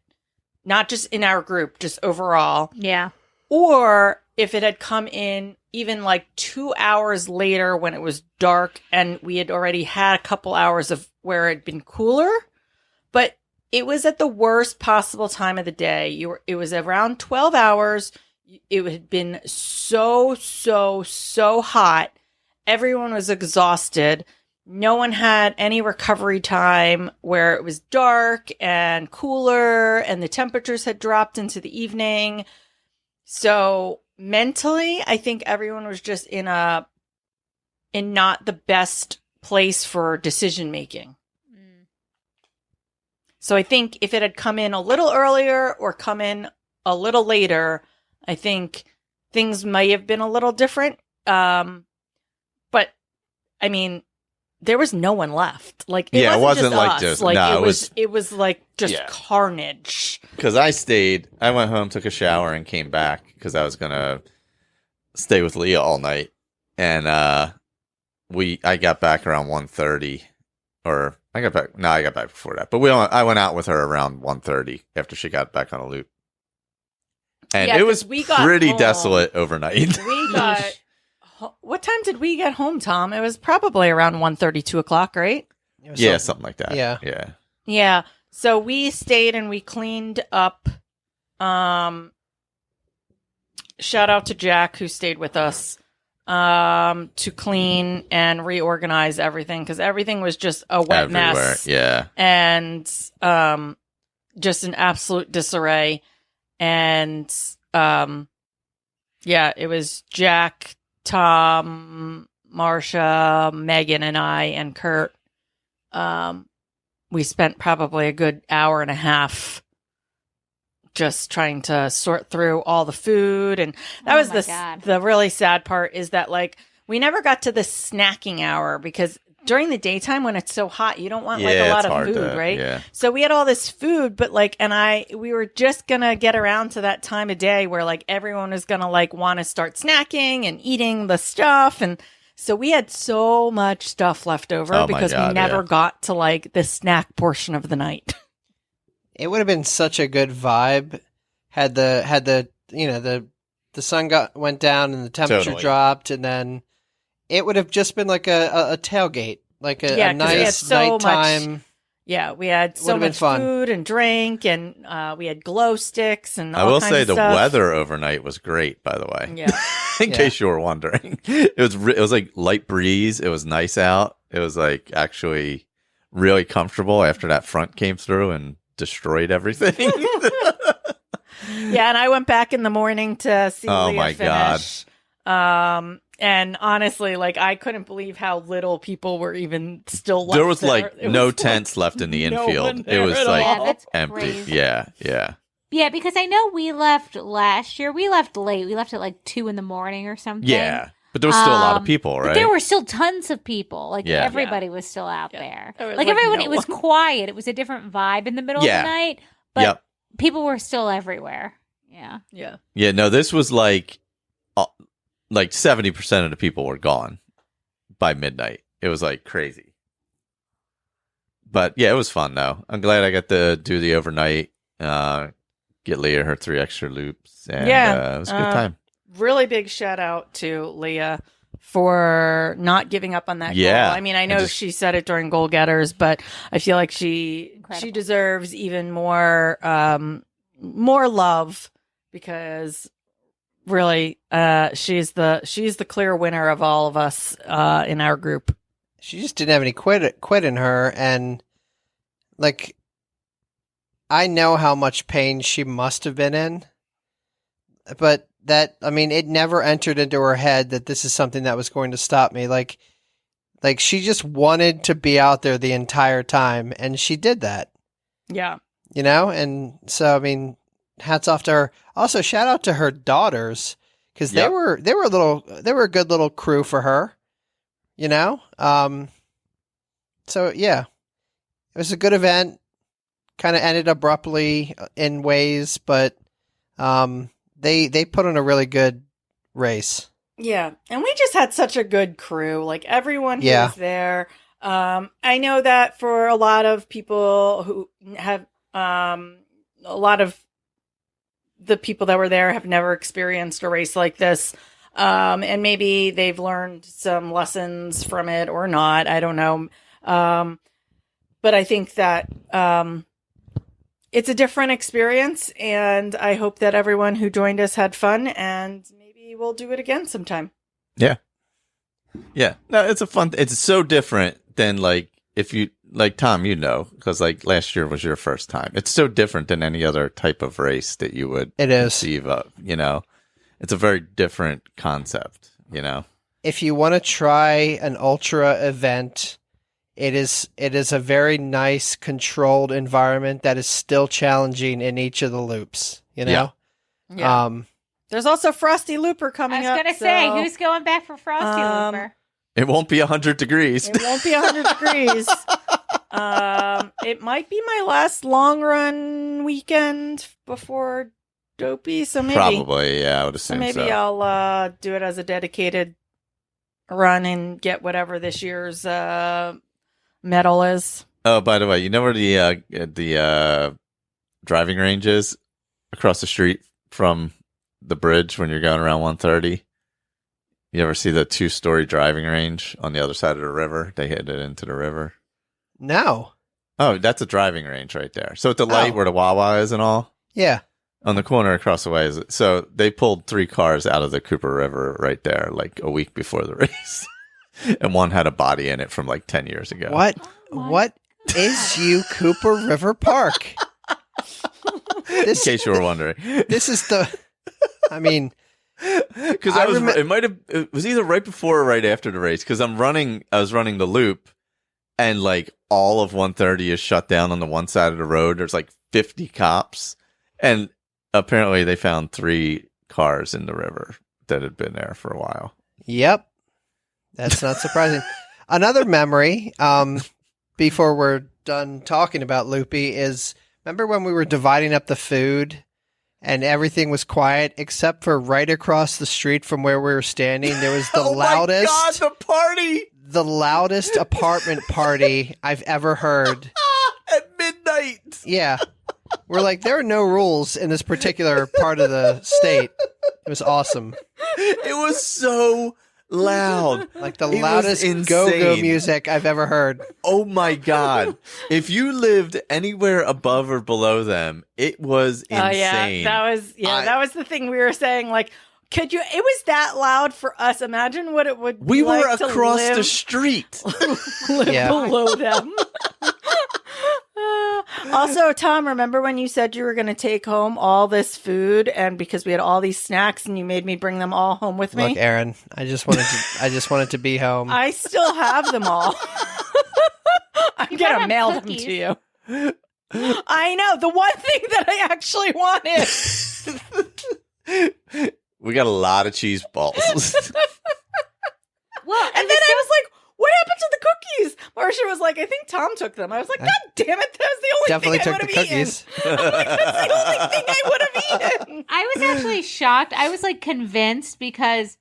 not just in our group, just overall. Yeah. Or if it had come in even like 2 hours later when it was dark and we had already had a couple hours of where it had been cooler, but it was at the worst possible time of the day. It was around 12 hours. It had been so hot. Everyone was exhausted. No one had any recovery time where it was dark and cooler and the temperatures had dropped into the evening. So mentally, I think everyone was just in not the best place for decision making. So I think if it had come in a little earlier or come in a little later, I think things might have been a little different. But I mean, there was no one left. Like, it wasn't like just like no, it was like just carnage. Because I went home, took a shower, and came back because I was gonna stay with Leah all night, and I got back around 1:30, or I got back before that. But I went out with her around 1:30 after she got back on a loop, and it was pretty desolate overnight. We got. What time did we get home, Tom? It was probably around 1:30, 2 o'clock, right? Yeah, something like that. Yeah. Yeah. So we stayed and we cleaned up. Shout out to Jack who stayed with us to clean and reorganize everything because everything was just a wet mess. Yeah. And just an absolute disarray. And it was Jack, Tom, Marsha, Megan, and I, and Kurt. We spent probably a good hour and a half just trying to sort through all the food. And that was the really sad part is that, like, we never got to the snacking hour because during the daytime when it's so hot, you don't want like a lot of food, right? Yeah. So we had all this food, but like, we were just gonna get around to that time of day where like everyone is gonna like want to start snacking and eating the stuff, and so we had so much stuff left over because we never got to like the snack portion of the night. It would have been such a good vibe had the sun went down and the temperature dropped, and then it would have just been like a tailgate, like a nice nighttime. We had so much food and drink, and we had glow sticks and all I will kinds say of the stuff. weather overnight was great, by the way. Yeah. In case you were wondering, it was like light breeze. It was nice out. It was like actually really comfortable after that front came through and destroyed everything. Yeah, and I went back in the morning to see Leah my finish. God. And honestly, like, I couldn't believe how little people were even still left. There was there. like no tents left in the infield. It was like empty. Crazy. Yeah. Yeah, because I know we left last year. We left late. We left at like 2 a.m. or something. Yeah. But there was still a lot of people, right? But there were still tons of people. Like, everybody was still out there. Like, everyone, it was quiet. It was a different vibe in the middle of the night. But people were still everywhere. Yeah. Yeah, no, this was like 70% of the people were gone by midnight. It was like crazy. But yeah, it was fun though. I'm glad I got to do the overnight, get Leah her 3 extra loops. And it was a good time. Really big shout out to Leah for not giving up on that goal. I mean, I know she said it during Goal Getters, but I feel like she deserves even more love because really, she's the clear winner of all of us in our group. She just didn't have any quit in her, and like, I know how much pain she must have been in, but it never entered into her head that this is something that was going to stop me. Like she just wanted to be out there the entire time, and she did that. Yeah. And so, hats off to her. Also, shout out to her daughters, because they were a good little crew for her. So yeah, it was a good event. Kind of ended abruptly in ways, but they put on a really good race. Yeah, and we just had such a good crew. Like, everyone who was there. I know that for a lot of people who have a lot of the people that were there have never experienced a race like this. And maybe they've learned some lessons from it or not. I don't know. But I think that it's a different experience, and I hope that everyone who joined us had fun, and maybe we'll do it again sometime. Yeah. Yeah. No, it's so different than, like, if you, like, Tom, because, like, last year was your first time. It's so different than any other type of race that you would conceive of, It's a very different concept, If you want to try an ultra event, it is a very nice, controlled environment that is still challenging in each of the loops, Yeah. There's also Frosty Looper coming up. I was going to say, who's going back for Frosty Looper? It won't be 100 degrees. It won't be 100 degrees. It might be my last long run weekend before Dopey, so maybe. Probably, yeah, I would assume so. Maybe I'll do it as a dedicated run and get whatever this year's medal is. Oh, by the way, you know where the driving range is? Across the street from the bridge when you're going around 130. You ever see the 2-story driving range on the other side of the river? They hit it into the river. No. Oh, that's a driving range right there. So at the light where the Wawa is and all? Yeah. On the corner across the way. So they pulled 3 cars out of the Cooper River right there, like a week before the race. And one had a body in it from like 10 years ago. What is you Cooper River Park? In case you were wondering. This is because it was either right before or right after the race, because I was running the loop, and like all of 130 is shut down on the one side of the road. There's like 50 cops, and apparently they found 3 cars in the river that had been there for a while. Yep. That's not surprising. Another memory, before we're done talking about Loopy, is remember when we were dividing up the food and everything was quiet except for right across the street from where we were standing? There was the loudest. Oh my God, the party! The loudest apartment party I've ever heard. At midnight. Yeah. We're like, there are no rules in this particular part of the state. It was awesome. It was so loud. Like the loudest go-go music I've ever heard. Oh my God. If you lived anywhere above or below them, it was insane. That was the thing we were saying. Like, it was that loud for us. Imagine what it would be we like were across the street. live below them. Also, Tom, remember when you said you were going to take home all this food, and because we had all these snacks, and you made me bring them all home with me? Look, Aaron, I just wanted to be home. I still have them all. I'm going to mail them to you. I know. The one thing that I actually wanted. We got a lot of cheese balls. Well, and then I was like, what happened to the cookies? Marcia was like, I think Tom took them. I was like, God damn it, that was the only definitely thing I took would the have cookies. eaten. I'm like, that's the only thing I would have eaten. I was actually shocked. I was like convinced, because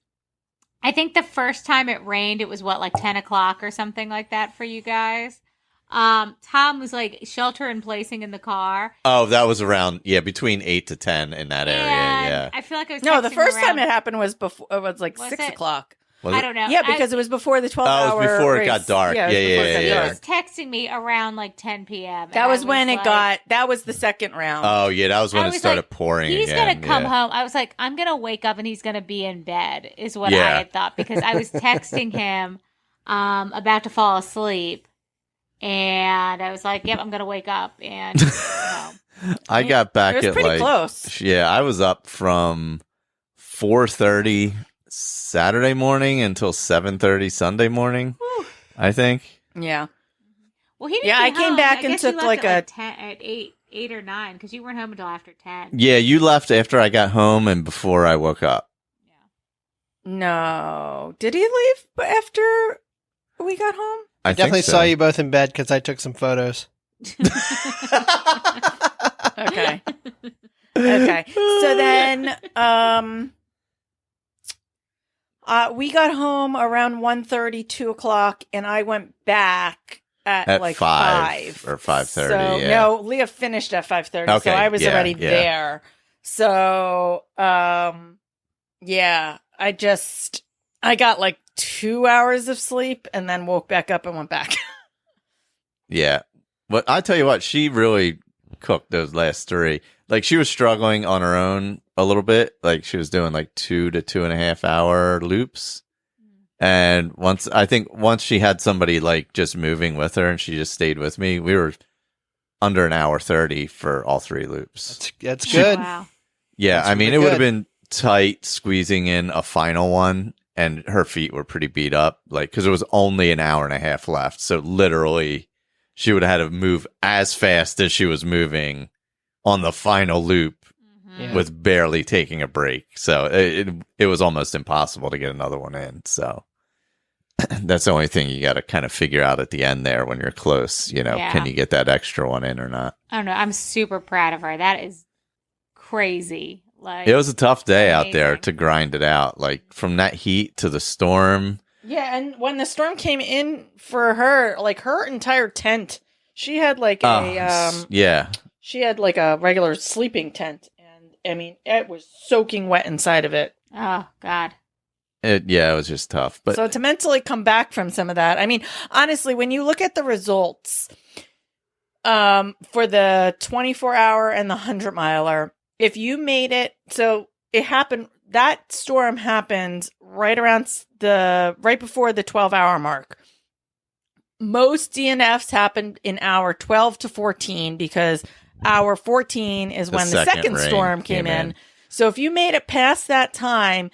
I think the first time it rained, it was like 10 o'clock or something like that for you guys. Tom was like shelter in placing in the car. Oh, that was around, between 8 to 10 in that area. Yeah. I feel like I was No, the first around. time it happened was before. It was like 6 o'clock. Was I it? don't know. Yeah, because it was before the 12-hour. Oh, it was before it race. got dark. Yeah, it was Yeah, before it got yeah, He dark. was texting me around like 10 p.m. and That was I when it like- got. That was the second round. Oh, yeah, that was when I it was started like, pouring He's again. gonna come yeah. home. I was like, I'm gonna wake up and he's gonna be in bed, is what Yeah. I had thought, because I was texting him about to fall asleep, and I was like, yep, I'm gonna wake up and I got back It was at pretty like close. Yeah, I was up from 4:30 Saturday morning until 7:30 Sunday morning. Whew. I think. Yeah. Well, he didn't Yeah, get I came home. back I and guess you took left like at a- 10, at 8 or 9, because you weren't home until after 10. Yeah, you left after I got home and before I woke up. No. Did he leave after we got home? I Definitely think so. saw you both in bed because I took some photos. Okay. Okay. So then we got home around 1:30, 2 o'clock, and I went back at like 5 or 5:30. So yeah. no, Leah finished at 5:30, so Okay, I was yeah, already yeah. there. So yeah, I got like 2 hours of sleep and then woke back up and went back. Yeah. But I tell you what, she really cooked those last 3. Like she was struggling on her own a little bit. Like she was doing like 2 to 2.5 hour loops. And once she had somebody like just moving with her and she just stayed with me, we were under an hour 30 for all 3 loops. That's good. Wow. Yeah. That's I mean, really it would good. have been tight squeezing in a final one, and her feet were pretty beat up, like, cause there was only an hour and a half left. So literally she would have had to move as fast as she was moving on the final loop Yeah. with barely taking a break. So it was almost impossible to get another one in. So that's the only thing you got to kind of figure out at the end there when you're close. You know, Yeah. can you get that extra one in or not? I don't know. I'm super proud of her. That is crazy. Like It was a tough day out there amazing. to grind it out. Like from that heat to the storm. Yeah, and when the storm came in for her, like her entire tent, she had like Yeah. she had like a regular sleeping tent, and I mean it was soaking wet inside of it. Oh God. It was just tough. But So to mentally come back from some of that, I mean, honestly, when you look at the results, for the 24-hour and the 100-miler, if you made it, so it happened. That storm happened right before the 12-hour mark. Most DNFs happened in hour 12 to 14 because hour 14 is The when the second second rain storm came in. So if you made it past that time,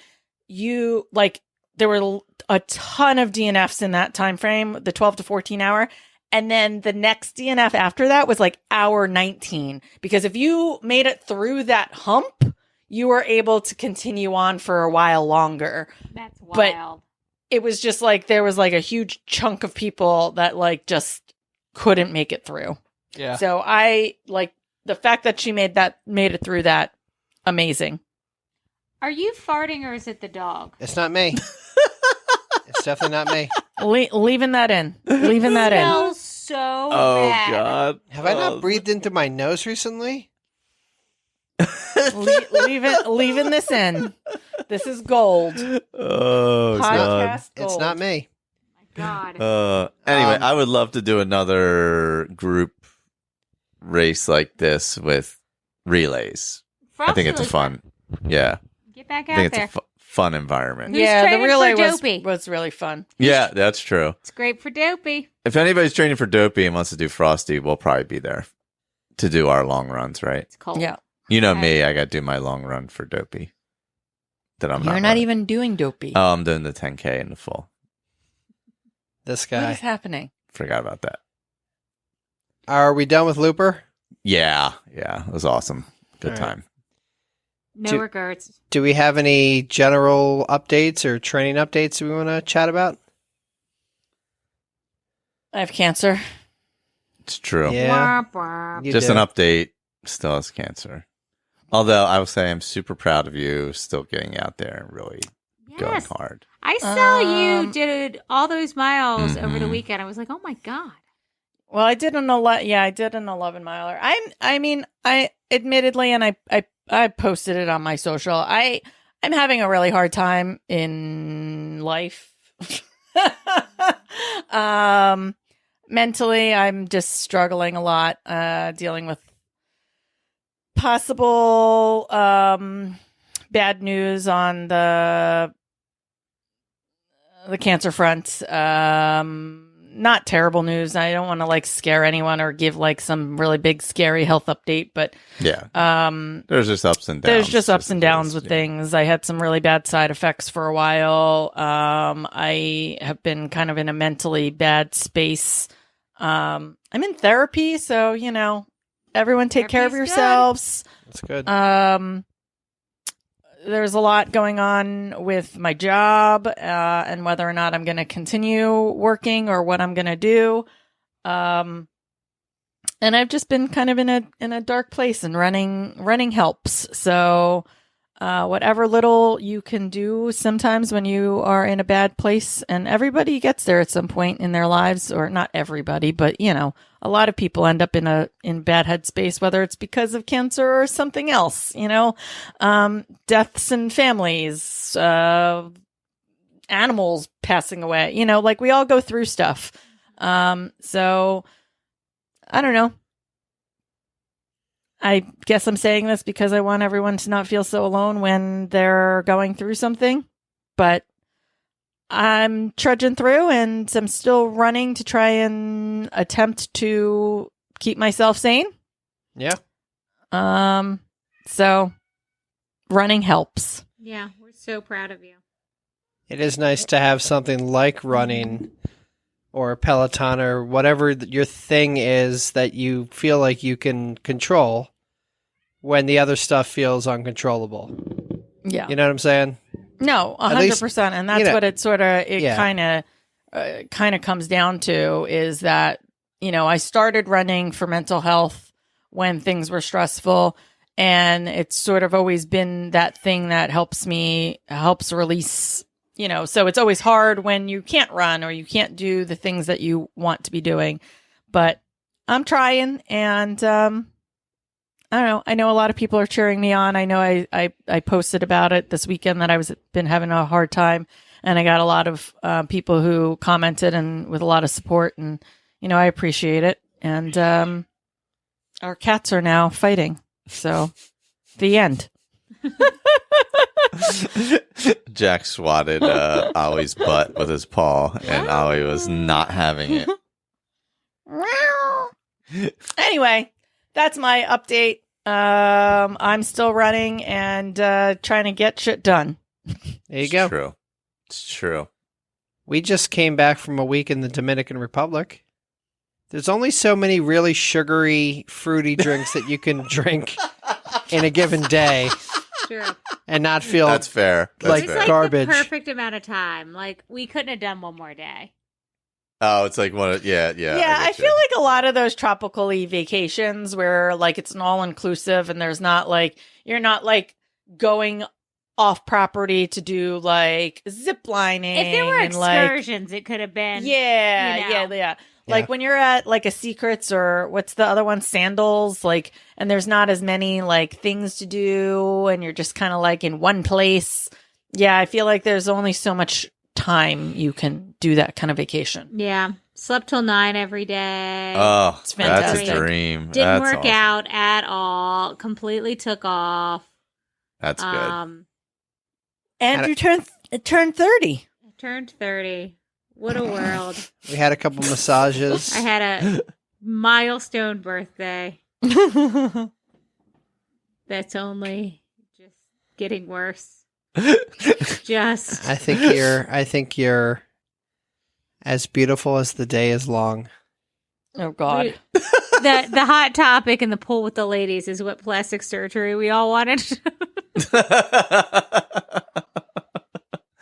there were a ton of DNFs in that time frame, the 12 to 14 hour. And then the next DNF after that was like hour 19, because if you made it through that hump, you were able to continue on for a while longer. That's But- wild. It was just like there was like a huge chunk of people that like just couldn't make it through. Yeah. So I like the fact that she made it through that. Amazing. Are you farting or is it the dog? It's not me. It's definitely not me. Leaving that in. Leaving that in. Smells so oh bad. God. Have I not breathed into my nose recently? Leaving this in. This is gold. Oh God. Podcast gold. It's not me. God. Anyway, I would love to do another group race like this with relays. I think it's a fun. Yeah, Get back I out think there. it's a fun environment. Who's Yeah, the training relay for Dopey? was really fun. Yeah, that's true. It's great for Dopey. If anybody's training for Dopey and wants to do Frosty, we'll probably be there to do our long runs, right? It's cold. Yeah. You know Okay. me, I got to do my long run for Dopey. That I'm You're not running. even doing dopey. Oh, I'm doing the 10K in the full. This What guy. is happening? Forgot about that. Are we done with Looper? Yeah, it was awesome. Good All right. time. No Do- regrets. Do we have any general updates or training updates we want to chat about? I have cancer. It's true. Yeah. Womp womp. You Just do. an update. Still has cancer. Although I will say I'm super proud of you still getting out there and really going Yes. hard. I saw you Um, did all those miles over the Mhm. weekend. I was like, oh my God. Well, I did an 11 miler. I mean, I admittedly, and I posted it on my social. I I'm having a really hard time in life. Mentally, I'm just struggling a lot, dealing with possible bad news on the cancer front. Not terrible news. I don't want to like scare anyone or give like some really big scary health update, but there's just ups and downs. There's just ups and downs with things. I had some really bad side effects for a while. I have been kind of in a mentally bad space. I'm in therapy, so everyone take care of yourselves. That's good. There's a lot going on with my job, and whether or not I'm going to continue working or what I'm going to do. And I've just been kind of in a dark place, and running helps. So, whatever little you can do sometimes when you are in a bad place, and everybody gets there at some point in their lives, or not everybody, but a lot of people end up in bad headspace, whether it's because of cancer or something else, deaths in families, animals passing away, like we all go through stuff. So I don't know. I guess I'm saying this because I want everyone to not feel so alone when they're going through something, but I'm trudging through and I'm still running to try and attempt to keep myself sane. Yeah. So running helps. Yeah, we're so proud of you. It is nice to have something like running or a Peloton or whatever your thing is that you feel like you can control when the other stuff feels uncontrollable. Yeah. You know what I'm saying? No, 100%. And that's what it sort of, kind of comes down to is that, I started running for mental health when things were stressful. And it's sort of always been that thing that helps release, so it's always hard when you can't run or you can't do the things that you want to be doing. But I'm trying, and I don't know. I know a lot of people are cheering me on. I know I posted about it this weekend that I been having a hard time, and I got a lot of people who commented and with a lot of support, and I appreciate it. And our cats are now fighting. So, the end. Jack swatted Ollie's butt with his paw, and Ollie was not having it. Anyway, that's my update. I'm still running and trying to get shit done. There you go. True. It's true. We just came back from a week in the Dominican Republic. There's only so many really sugary, fruity drinks that you can drink in a given day. True. And not feel That's fair. That's It's fair. like garbage. the perfect amount of time. Like, we couldn't have done one more day. Oh, it's like one of, yeah. Yeah, I feel like a lot of those tropical-y vacations where like it's an all-inclusive and there's not like, you're not like going off property to do like zip lining. If there were and, excursions, it could have been. Yeah. Like when you're at like a Secrets or what's the other one, Sandals, like, and there's not as many like things to do and you're just kind of like in one place. Yeah, I feel like there's only so much time you can do that kind of vacation. Yeah. Slept till 9 every day. Oh, It's that's fantastic. a dream. Didn't That's work awesome. out at all. Completely took off. That's good. And you turned 30. I turned 30. What a world. We had a couple massages. I had a milestone birthday that's only just getting worse. Just I think you're as beautiful as the day is long. Oh God. the hot topic in the pool with the ladies is what plastic surgery we all wanted.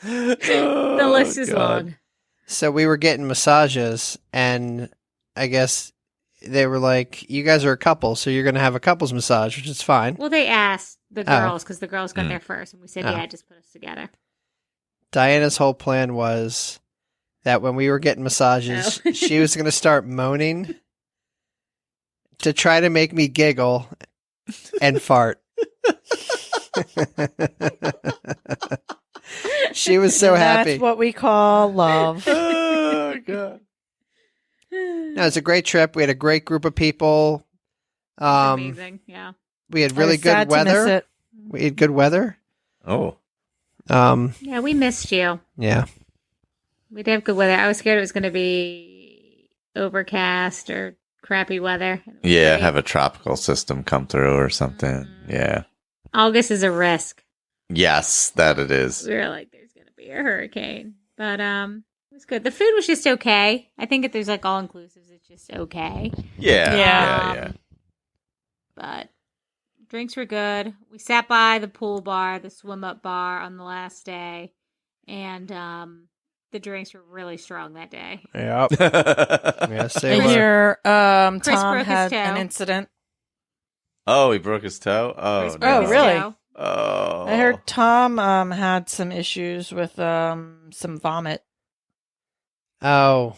The list is long. So we were getting massages, and I guess they were like, you guys are a couple, so you're going to have a couple's massage, which is fine. Well, they asked the girls because the girls got there first, and we said, Oh. yeah, just put us together. Diana's whole plan was that when we were getting massages, she was going to start moaning to try to make me giggle and fart. She was so happy. That's what we call love. Oh god. No, it's a great trip. We had a great group of people. Amazing. Yeah. We had I really was sad good to miss weather. it. We had good weather. Oh. Yeah, we missed you. Yeah. We did have good weather. I was scared it was going to be overcast or crappy weather. Yeah, Great. have a tropical system come through or something. Yeah. August is a risk. Yes, that it is. We were like, there's going to be a hurricane. But it was good. The food was just okay. I think if there's like all inclusives, it's just okay. Yeah. Yeah. Yeah. But drinks were good. We sat by the pool bar, the swim up bar on the last day. And the drinks were really strong that day. Yep. Yeah. Yes, I they were. hear Tom broke his had toe. an incident. Oh, he broke his toe? Oh, Chris no. broke his really? toe. Oh. I heard Tom had some issues with some vomit. Oh,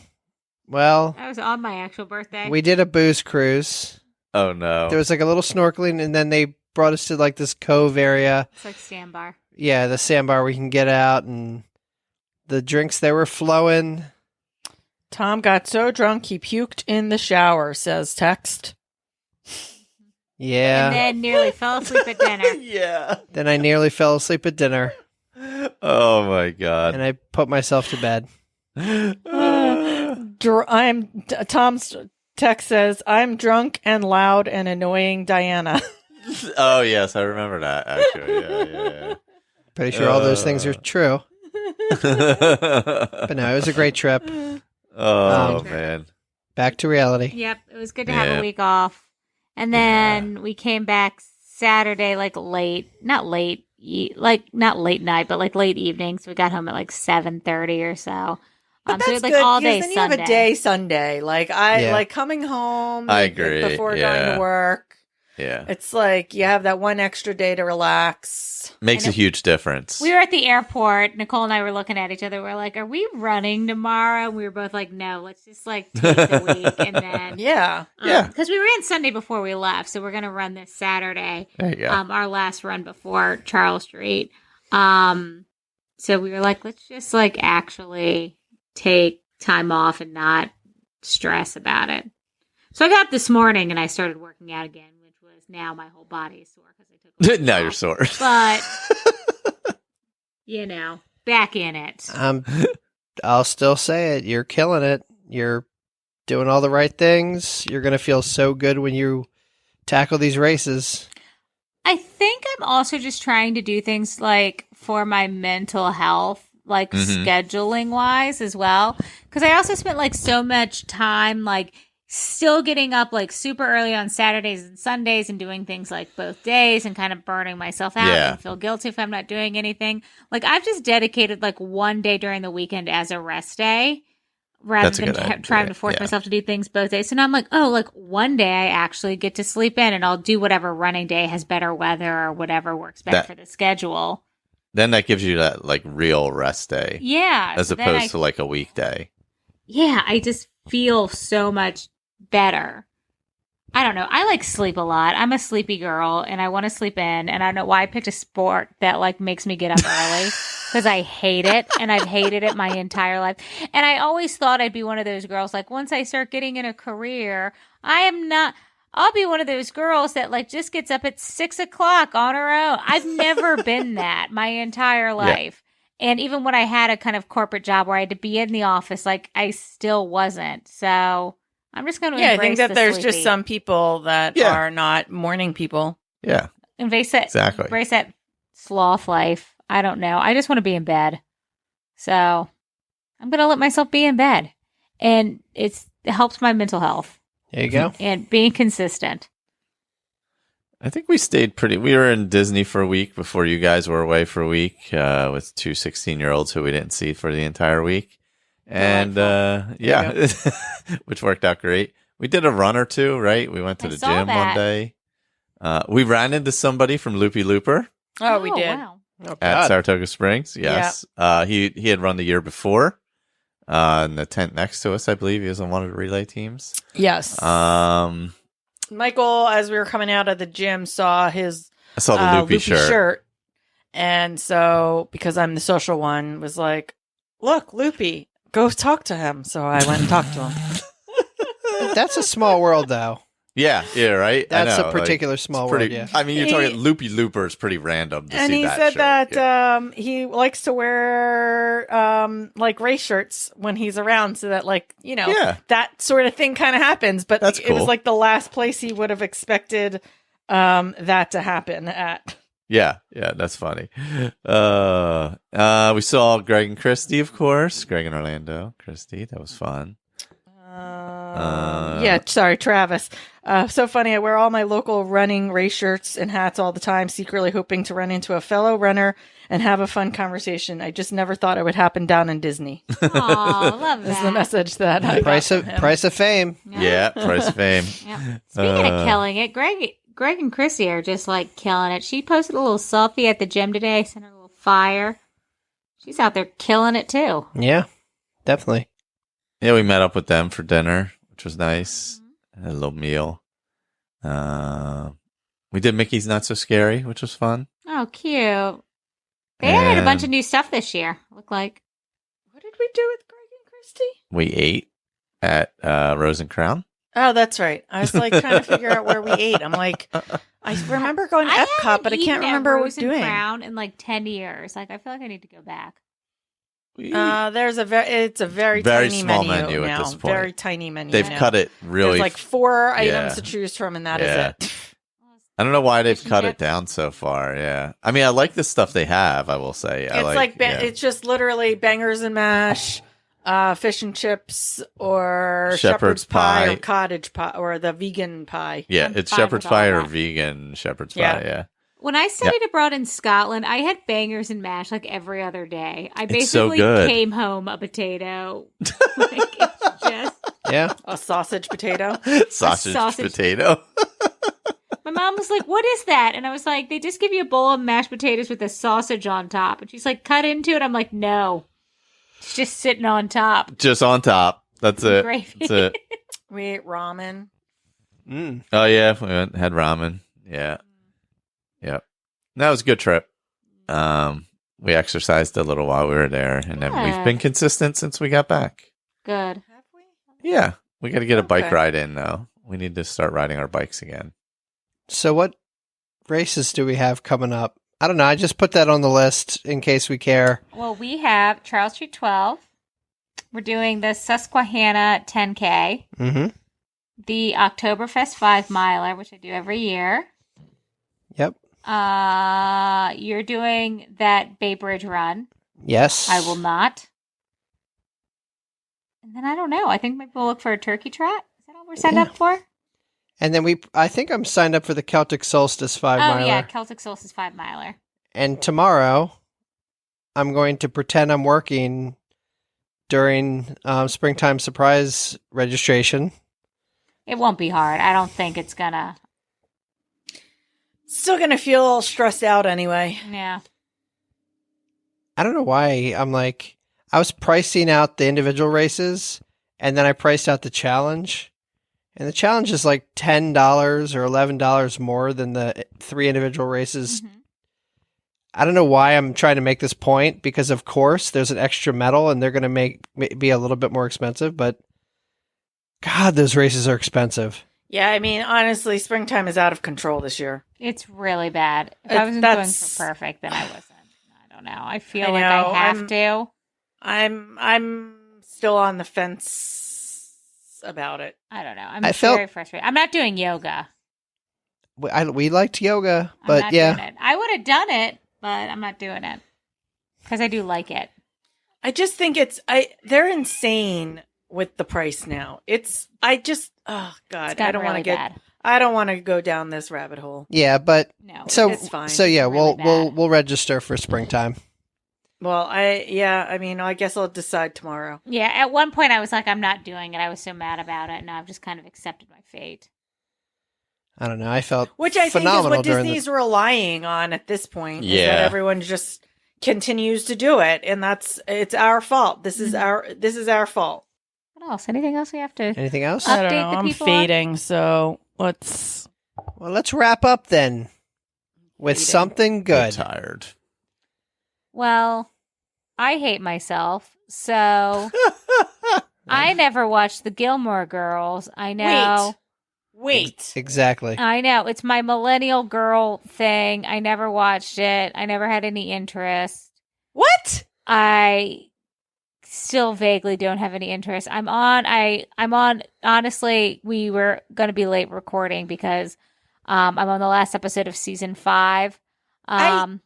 well, That was on my actual birthday. we did a booze cruise. Oh, no. There was like a little snorkeling, and then they brought us to like this cove area. It's like sandbar. Yeah, the sandbar we can get out, and the drinks, they were flowing. Tom got so drunk he puked in the shower, says text. Yeah. And then nearly fell asleep at dinner. Yeah. Then I nearly fell asleep at dinner, Oh, my God. and I put myself to bed. Tom's text says, I'm drunk and loud and annoying Diana. Oh, yes, I remember that, actually. Yeah. Pretty sure all those things are true. But no, it was a great trip. Oh, Um, man. Back to reality. Yep, it was good to have Yeah. a week off. And then we came back Saturday, like not late night, but like late evening. So we got home at like 7:30 or so. But So we that's had, like good all because day then you Sunday. have a day Sunday. Like Yeah. like coming home. I like, agree, before going yeah. to work. Yeah. It's like you have that one extra day to relax. Makes a huge difference. We were at the airport. Nicole and I were looking at each other. We're like, "Are we running tomorrow?" And we were both like, "No, let's just like take the week." And then Yeah. Yeah. because we were in Sunday before we left, so we're gonna run this Saturday. There you go. Our last run before Charles Street. So we were like, let's just like actually take time off and not stress about it. So I got up this morning and I started working out again, which was now my whole body is sore because I took a week Now off. you're sore. But back in it. I'll still say it. You're killing it. You're doing all the right things. You're going to feel so good when you tackle these races. I think I'm also just trying to do things like for my mental health, like scheduling wise as well. Because I also spent like so much time like still getting up like super early on Saturdays and Sundays and doing things like both days and kind of burning myself out Yeah. and feel guilty if I'm not doing anything. Like I've just dedicated like one day during the weekend as a rest day. Rather That's a than good idea, trying to force yeah. myself to do things both days. So now I'm like, oh, like one day I actually get to sleep in and I'll do whatever running day has better weather or whatever works better for the schedule. Then that gives you that like real rest day Yeah. as so then opposed to like a weekday. Yeah, I just feel so much better. I don't know. I like sleep a lot. I'm a sleepy girl and I want to sleep in. And I don't know why I picked a sport that like makes me get up early because I hate it. And I've hated it my entire life. And I always thought I'd be one of those girls. Like once I start getting in a career, I'll be one of those girls that like just gets up at 6 o'clock on her own. I've never been that my entire life. And even when I had a kind of corporate job where I had to be in the office, like I still wasn't. So I'm just going to Yeah, I embrace think that the there's sleepy. just some people that Yeah. are not morning people. Yeah, Embrace that sloth life. I don't know. I just want to be in bed. So I'm going to let myself be in bed. And it helps my mental health There you go. and being consistent. I think we stayed we were in Disney for a week before you guys were away for a week with two 16-year-olds who we didn't see for the entire week. And yeah, which worked out great. We did a run or two, right? We went to I the saw gym one that. day. We ran into somebody from Loopy Looper Oh, we did. Wow. Oh, at God. Saratoga Springs. Yes. He had run the year before in the tent next to us, I believe. He was on one of the relay teams. Yes. I Michael, as we were coming out of the gym, saw his saw the Loopy shirt. And so, because I'm the social one, was like, look, Loopy, go talk to him. So I went and talked to him. That's a small world, though. Yeah, right. That's I know, a particular small pretty, world. Yeah. I mean, you're talking Loopy Looper is pretty random to And see he that said shirt. that he likes to wear like race shirts when he's around, so that that sort of thing kind of happens. But That's it was cool. like the last place he would have expected that to happen at. Yeah, that's funny. We saw Greg and Christy, of course. Greg and Orlando, Christy. That was fun. Sorry, Travis. So funny. I wear all my local running race shirts and hats all the time, secretly hoping to run into a fellow runner and have a fun conversation. I just never thought it would happen down in Disney. Aw, love This is the that. message that I Price got of from him. price of fame. Yeah, price of fame. Yeah. Speaking of killing it, Greg and Chrissy are just like killing it. She posted a little selfie at the gym today, sent her a little fire. She's out there killing it too. Yeah, definitely. Yeah, we met up with them for dinner, which was nice. Had a little meal. We did Mickey's Not So Scary, which was fun. Oh, cute. They added a bunch of And new stuff this year. Looked like. What did we do with Greg and Christy? we ate at Rose and Crown. Oh, that's right. I was like trying to figure out where we ate. I'm like, I remember going to Epcot, but I can't remember what we're doing. Crown in like 10 years. Like, I feel like I need to go back. It's a very Very tiny small menu menu at now. this point. Very tiny menu. They've now. cut it really. There's like 4 Yeah. items to choose from, and that is Yeah. it. I don't know why they've Fish and cut it chips. down so far. Yeah, I mean, I like the stuff they have. I will say, It's just literally bangers and mash, fish and chips, or shepherd's pie, or cottage pie, or the vegan pie. Yeah, I'm it's fine shepherd's with all pie or that. vegan shepherd's Yeah. pie. Yeah, When I studied abroad in Scotland, I had bangers and mash like every other day. I It's so basically good. came home a potato. Like, it's just Yeah. A sausage potato. sausage potato. my mom was like, "What is that?" And I was like, "They just give you a bowl of mashed potatoes with a sausage on top." And she's like, "Cut into it." I'm like, "No, it's just sitting on top." Just on top. That's it. Gravy. That's it. We ate ramen. Mm. Oh yeah, we had ramen. Yeah, yep. That was a good trip. We exercised a little while we were there, and then we've been consistent since we got back. Good. Have we? Yeah, we got to get a bike Okay. ride in though. We need to start riding our bikes again. So what races do we have coming up? I don't know. I just put that on the list in case we care. Well, we have Charles Street 12. We're doing the Susquehanna 10K, Mm-hmm. the Oktoberfest 5 miler, which I do every year. Yep. You're doing that Bay Bridge run. Yes. I will not. And then I don't know. I think maybe we'll look for a turkey trot. Is that all we're signed Yeah. up for? And then I think I'm signed up for the Celtic Solstice 5 miler. Oh, yeah. Celtic Solstice 5 miler. And tomorrow, I'm going to pretend I'm working during springtime surprise registration. It won't be hard. I don't think it's gonna. Still gonna feel stressed out anyway. Yeah. I don't know why I was pricing out the individual races, and then I priced out the challenge. And the challenge is like $10 or $11 more than the 3 individual races. Mhm. I don't know why I'm trying to make this point, because of course there's an extra medal and they're going to be a little bit more expensive, but God, those races are expensive. Yeah, I mean, honestly, springtime is out of control this year. It's really bad. If I wasn't going for perfect, then I wasn't. I don't know. I feel like I have to. I'm still on the fence about it. I don't know. I'm I felt- very frustrated. I'm not doing yoga. We liked yoga, I'm but not yeah. doing it. I would have done it, but I'm not doing it because I do like it. I just think they're insane with the price now. Oh God, It's gotten really bad. I don't want to go down this rabbit hole. Yeah, but No. It's fine. So yeah, It's really we'll register for springtime. Well, I guess I'll decide tomorrow. Yeah, at one point I was like, I'm not doing it. I was so mad about it. Now I've just kind of accepted my fate. I don't know. I felt Which I think is phenomenal what during Disney's relying on at this point. Is Yeah. that everyone just continues to do it, and it's our fault. This is our fault. What else? Anything else we have to? Anything else? I don't Update know. the I'm people on- fading, so let's. Well, let's wrap up then with Fading. something I'm good. tired. Well, I hate myself, so I never watched the Gilmore Girls. I know. Wait. Exactly. I know. It's my millennial girl thing. I never watched it. I never had any interest. What? I still vaguely don't have any interest. I'm on honestly, we were going to be late recording because I'm on the last episode of season 5. Has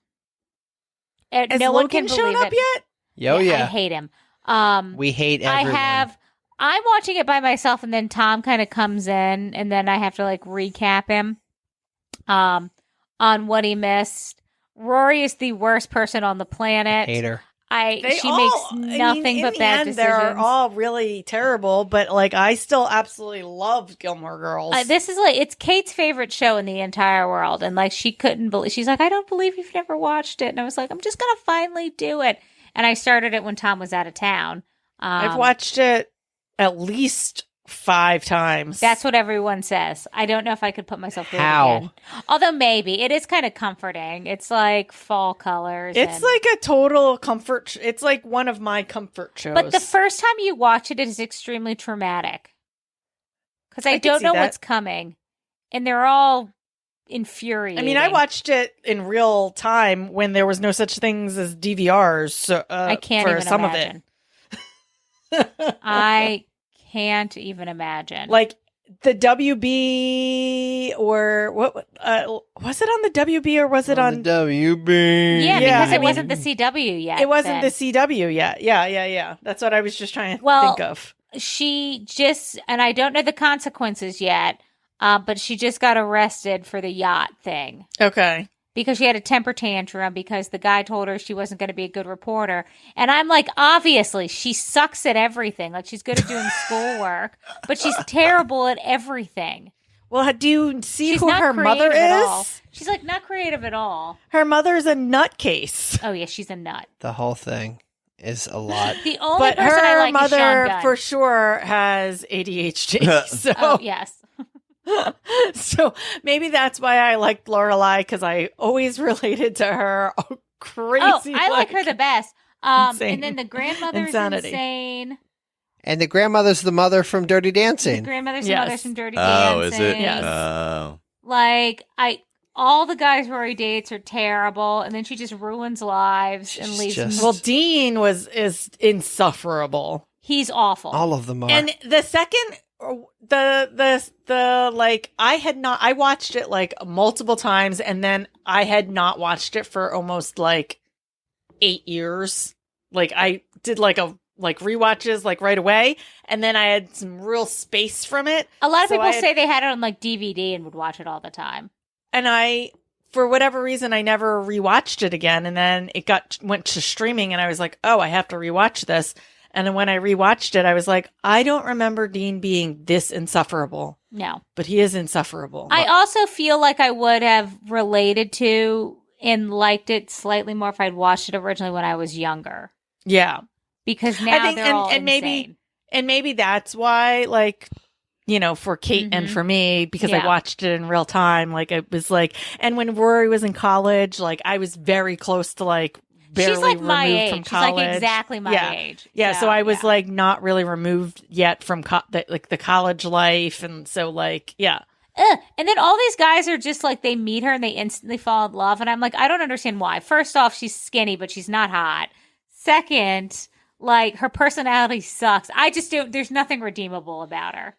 no one can Logan shown believe up it. yet? Oh, yeah. I hate him. We hate everyone. I'm watching it by myself, and then Tom kind of comes in, and then I have to like recap him on what he missed. Rory is the worst person on the planet. Hate her. Makes nothing but bad decisions. They're all really terrible, but like I still absolutely love Gilmore Girls. This is like it's Kate's favorite show in the entire world, and like she couldn't believe. She's like, I don't believe you've never watched it, and I was like, I'm just gonna finally do it. And I started it when Tom was out of town. I've watched it at least 5 times. That's what everyone says. I don't know if I could put myself through it How? again. Although maybe. It is kind of comforting. It's like fall colors. It's like a total comfort. It's like one of my comfort shows. But the first time you watch it, it is extremely traumatic. Because I can don't see know that. what's coming. And they're all infuriating. I mean, I watched it in real time when there was no such things as DVRs. So, I can't for even some imagine. of it. I can't even imagine. Like the WB or what was it on the WB or was it on the WB? Yeah, Yeah, because I it mean, wasn't the CW yet. it wasn't then. the CW yet. Yeah. That's what I was just trying to Well, think of. She just, and I don't know the consequences yet, but she just got arrested for the yacht thing. Okay. Because she had a temper tantrum because the guy told her she wasn't going to be a good reporter. And I'm like, obviously, she sucks at everything. Like, she's good at doing schoolwork, but she's terrible at everything. Well, do you see She's who not her mother creative at all. is? She's like not creative at all. Her mother's a nutcase. Oh, yeah, she's a nut. The whole thing is a lot. The only But person I her like is Sean mother Gunn. for sure has ADHD. So, Oh, yes. so maybe that's why I liked Lorelai, because I always related to her. Oh, crazy. Oh, I like her the best. insane. And then the grandmother's Insanity. insane. And the grandmother's the mother from Dirty The Dancing. grandmother's Yes. mother's from Dirty Dancing. Oh, is it? Yes. Oh. Like all the guys Rory dates are terrible, and then she just ruins lives and She's leaves. just- Well, Dean is insufferable. He's awful. All of them are. And the second the like I watched it like multiple times, and then I had not watched it for almost like 8 years. Like I did like rewatches like right away, and then I had some real space from it. A lot of So people I had- say they had it on like DVD and would watch it all the time. And I, for whatever reason, I never rewatched it again. And then it went to streaming, and I was like, oh, I have to rewatch this. And then when I rewatched it, I was like, I don't remember Dean being this insufferable, No. but he is insufferable. I also feel like I would have related to and liked it slightly more if I'd watched it originally when I was younger. Yeah. Because now think- they're and- all and insane. maybe that's why, like, you know, for Kate and Mhm. for me, because Yeah. I watched it in real time, like it was like, and when Rory was in college, like I was very close to like barely She's like my removed age. from She's college. like exactly my Yeah. age. Yeah, so I was yeah. like not really removed yet from the college life, and so like yeah, Ugh. And then all these guys are just like, they meet her and they instantly fall in love. And I'm like, I don't understand why. First off, she's skinny, but she's not hot. Second, like her personality sucks. I just do. There's nothing redeemable about her.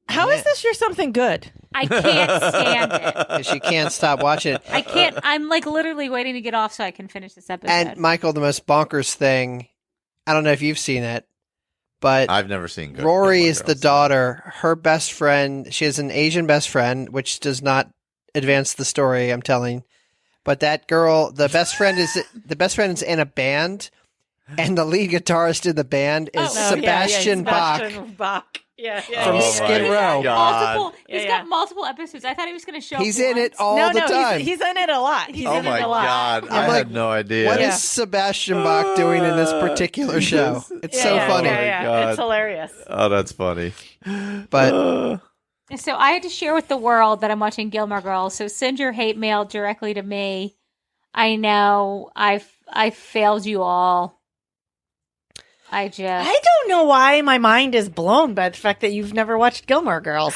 how is this your something good? I can't stand it. 'Cause she can't stop watching it. I can't. I'm like literally waiting to get off so I can finish this episode. And Michael, the most bonkers thing, I don't know if you've seen it, but I've never seen Rory Gilmore is the Girls. daughter. Her best friend, she has an Asian best friend, which does not advance the story, I'm telling. But that girl, the best friend is in a band, and the lead guitarist in the band is Sebastian Bach. Sebastian Bach. Yeah, From Oh Skid my Row. God. multiple. He's Yeah, got yeah. multiple episodes. I thought he was going to show. He's up in it once. all the time. He's in it a lot. He's Oh in my it a lot. god! I'm I like, had no idea. What is Yeah. Sebastian Bach doing in this particular show? It's so yeah, funny. Yeah, God. It's hilarious. Oh, that's funny. But So I had to share with the world that I'm watching Gilmore Girls. So send your hate mail directly to me. I know. I failed you all. I don't know why my mind is blown by the fact that you've never watched Gilmore Girls.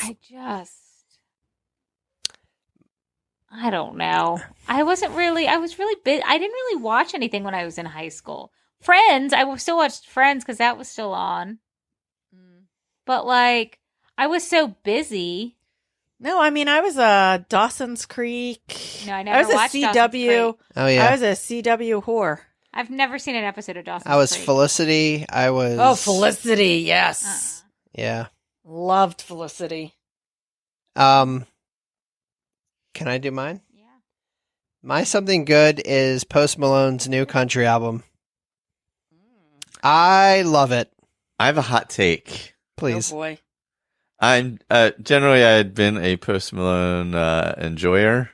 I don't know. I was really big. I didn't really watch anything when I was in high school. Friends, I still watched Friends because that was still on. But like, I was so busy. No, I mean, I was Dawson's Creek. No, I never watched CW. Dawson's Creek. Oh yeah, I was a CW whore. I've never seen an episode of Dawson's Creek. I was Felicity. I was. Oh, Felicity, yes. Yeah. Loved Felicity. Can I do mine? Yeah. My something good is Post Malone's new country album. I love it. I have a hot take. Please. Oh boy. I'm generally I had been a Post Malone enjoyer.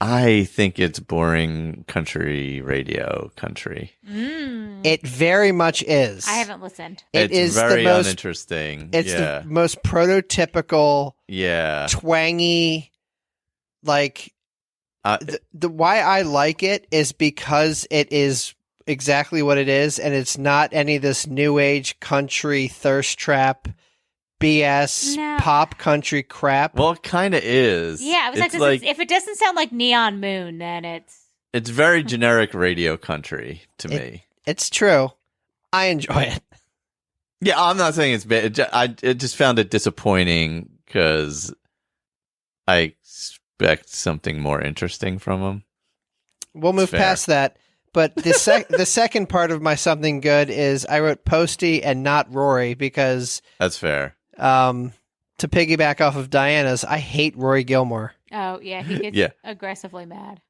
I think it's boring country radio country. It very much is. I haven't listened. It's very uninteresting. It's the most prototypical, twangy, like the why I like it is because it is exactly what it is, and it's not any of this new age country thirst trap BS pop country crap. Well, it kind of is. Yeah, it was like, if it doesn't sound like Neon Moon, then it's very generic radio country to me. It's true. I enjoy it. Yeah, I'm not saying it's bad. I just found it disappointing because I expect something more interesting from them. We'll move past that. But the second part of my something good is I wrote Posty and not Rory because that's fair. To piggyback off of Diana's, I hate Rory Gilmore. Oh yeah, he gets aggressively mad.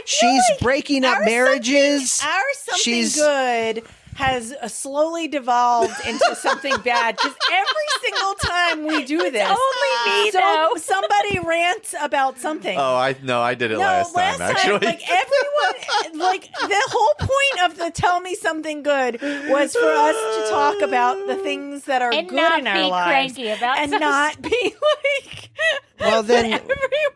She's like breaking up marriages. Our something good has slowly devolved into something bad because every single time we do this, only me though. Somebody rants about something. Oh, I did it last time. Actually, like everyone, like the whole point of the "Tell Me Something Good" was for us to talk about the things that are good in our lives, and not be like. Well, then,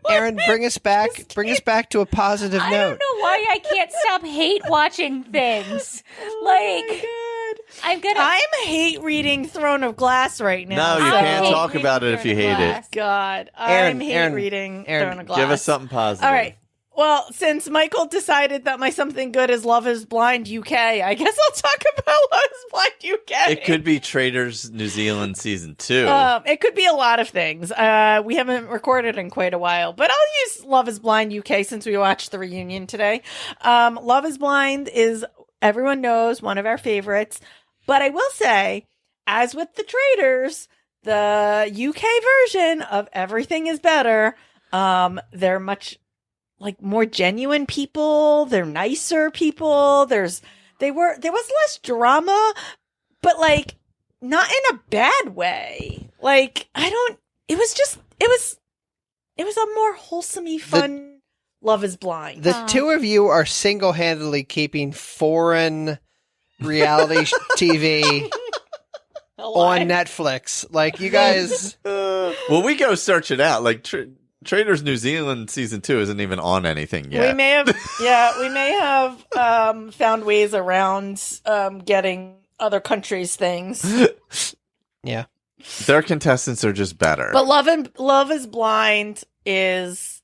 Aaron, bring us back to a positive note. I don't know why I can't stop hate watching things. I'm hate reading Throne of Glass right now. No, you can't talk about it if you hate it. God, Aaron, I'm hate reading Throne of Glass. Give us something positive. All right. Well, since Michael decided that my something good is Love is Blind UK, I guess I'll talk about Love is Blind UK. It could be Traders New Zealand Season 2. It could be a lot of things. We haven't recorded in quite a while, but I'll use Love is Blind UK since we watched the reunion today. Love is Blind is, everyone knows, one of our favorites. But I will say, as with the Traders, the UK version of Everything is Better, they're much... like more genuine people, they're nicer people. There was less drama, but like not in a bad way. Like it was a more wholesome-y, fun Love is Blind. The two of you are single-handedly keeping foreign reality TV on Netflix. Like you guys well, we go search it out. Like Traders New Zealand Season 2 isn't even on anything yet. We may have found ways around getting other countries' things. Yeah. Their contestants are just better. But Love is Blind is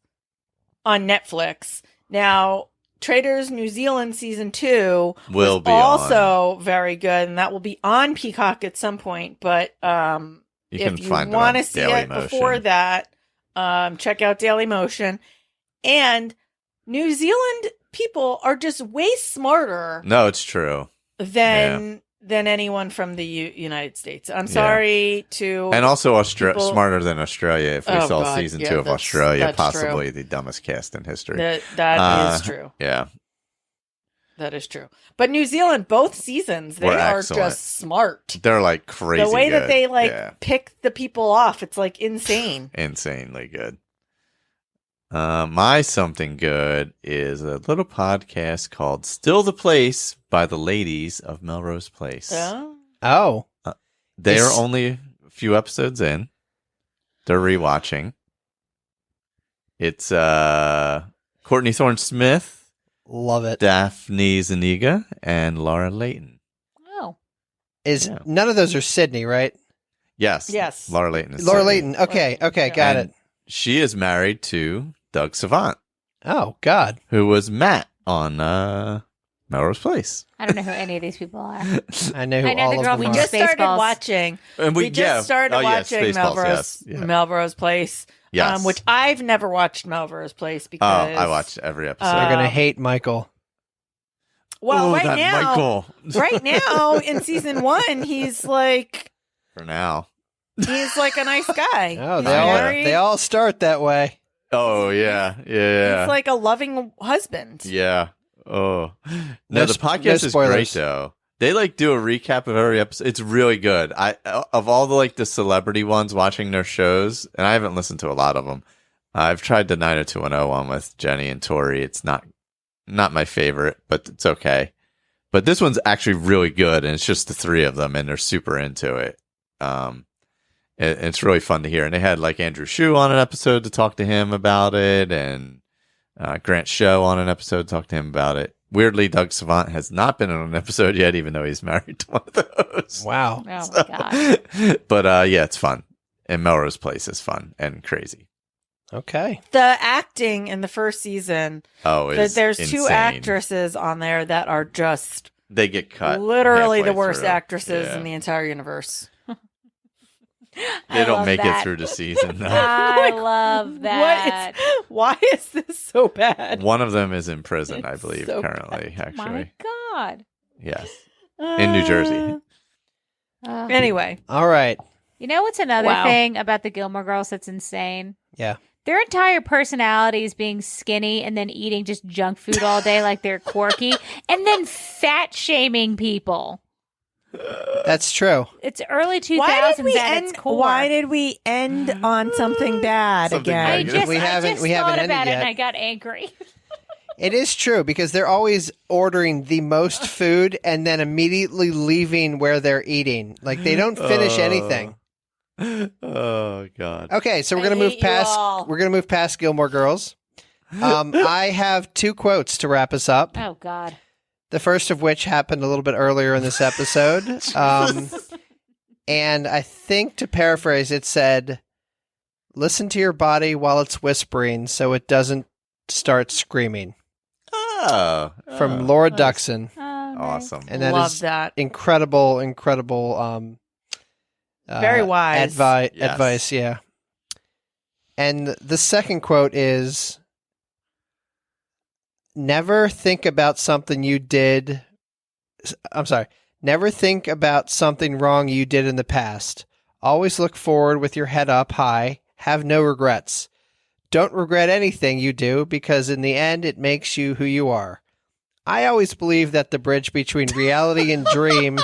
on Netflix. Now, Traders New Zealand Season 2 will be also very good, and that will be on Peacock at some point. But if you want to see it before that, check out Daily Motion. And New Zealand people are just way smarter. No, it's true. Than anyone from the United States. I'm sorry to... And also smarter than Australia. If we saw Season 2 of Australia, that's possibly true. The dumbest cast in history. That is true. Yeah. That is true. But New Zealand, both seasons, they are just smart. They're like crazy. The way good. that they pick the people off, it's like insane. Insanely good. My something good is a little podcast called Still the Place by the ladies of Melrose Place. Oh. They are only a few episodes in. They're rewatching. It's Courtney Thorne Smith Love it. Daphne Zuniga, and Laura Layton. Oh. None of those are Sydney, right? Yes. Laura Layton is Laura Sydney. Layton. Okay, got And it. She is married to Doug Savant, Oh, God. who was Matt on Melrose Place. I don't know who any of these people are. I know who I know all the of girl them we are. We just started Spaceballs. watching. And We just started watching Spaceballs, Melrose Place. Yes. Which I've never watched Melrose Place because I watched every episode. They're going to hate Michael. Well, right that now, Michael. right now in season 1, he's like For now. a nice guy. Oh, He's they all, married. they all start that way. Oh, yeah. He's like a loving husband. Yeah. Oh. No No, the sp- no podcast is great, spoilers. though. They do a recap of every episode. It's really good. Of all the celebrity ones watching their shows, and I haven't listened to a lot of them. I've tried the 90210 one with Jenny and Tori. It's not my favorite, but it's okay. But this one's actually really good, and it's just the three of them, and they're super into it. It's really fun to hear. And they had Andrew Shue on an episode to talk to him about it, and Grant Show on an episode to talk to him about it. Weirdly, Doug Savant has not been on an episode yet, even though he's married to one of those. Wow. Oh, my God. But yeah, it's fun. And Melrose Place is fun and crazy. Okay. The acting in the first season, It's there's insane. 2 actresses on there that are just They get cut. literally the halfway worst through. actresses Yeah. in the entire universe. They don't love make that. it through the season, though. I love that. Why is this so bad? One of them is in prison, I It's believe, so currently, My actually. God. Yes. In New Jersey. Anyway, All right. You know what's another Wow. thing about the Gilmore Girls that's insane? Yeah. Their entire personality is being skinny and then eating just junk food all day like they're quirky and then fat shaming people. That's true. It's early 2000s why did we at end? its core. Why did we end on something bad Something again? I negative. just, We I haven't- just we haven't thought ended about it yet. and I got angry. It is true because they're always ordering the most food and then immediately leaving where they're eating. They don't finish anything. Oh, God. Okay, so we're I gonna move hate you past. all. We're gonna move past Gilmore Girls. I have 2 quotes to wrap us up. Oh, God. The first of which happened a little bit earlier in this episode. And I think, to paraphrase, it said, "Listen to your body while it's whispering so it doesn't start screaming." From Laura nice. Duxon. Oh, nice. Awesome. And that Love is that. incredible, Very wise. Yes. advice, yeah. And the second quote is, never think about something wrong you did in the past. Always look forward with your head up high. Have no regrets. Don't regret anything you do because in the end it makes you who you are. I always believe that the bridge between reality and dream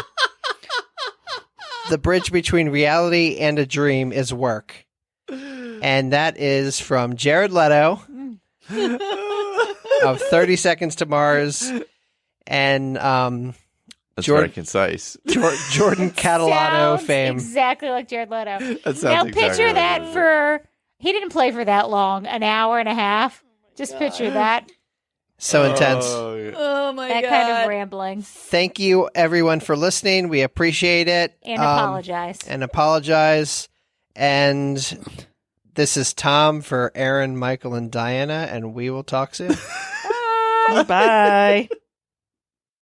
a dream is work. And that is from Jared Leto of 30 Seconds to Mars and That's Jordan- very concise. Jordan Catalano Sounds fame. exactly like Jared Leto. That sounds Now exactly picture like that it. for... He didn't play for that long. An hour and a half. Just picture that. So intense. Oh my That god! kind of rambling. Thank you, everyone, for listening. We appreciate it. And apologize. And this is Tom for Aaron, Michael, and Diana, and we will talk soon. Bye.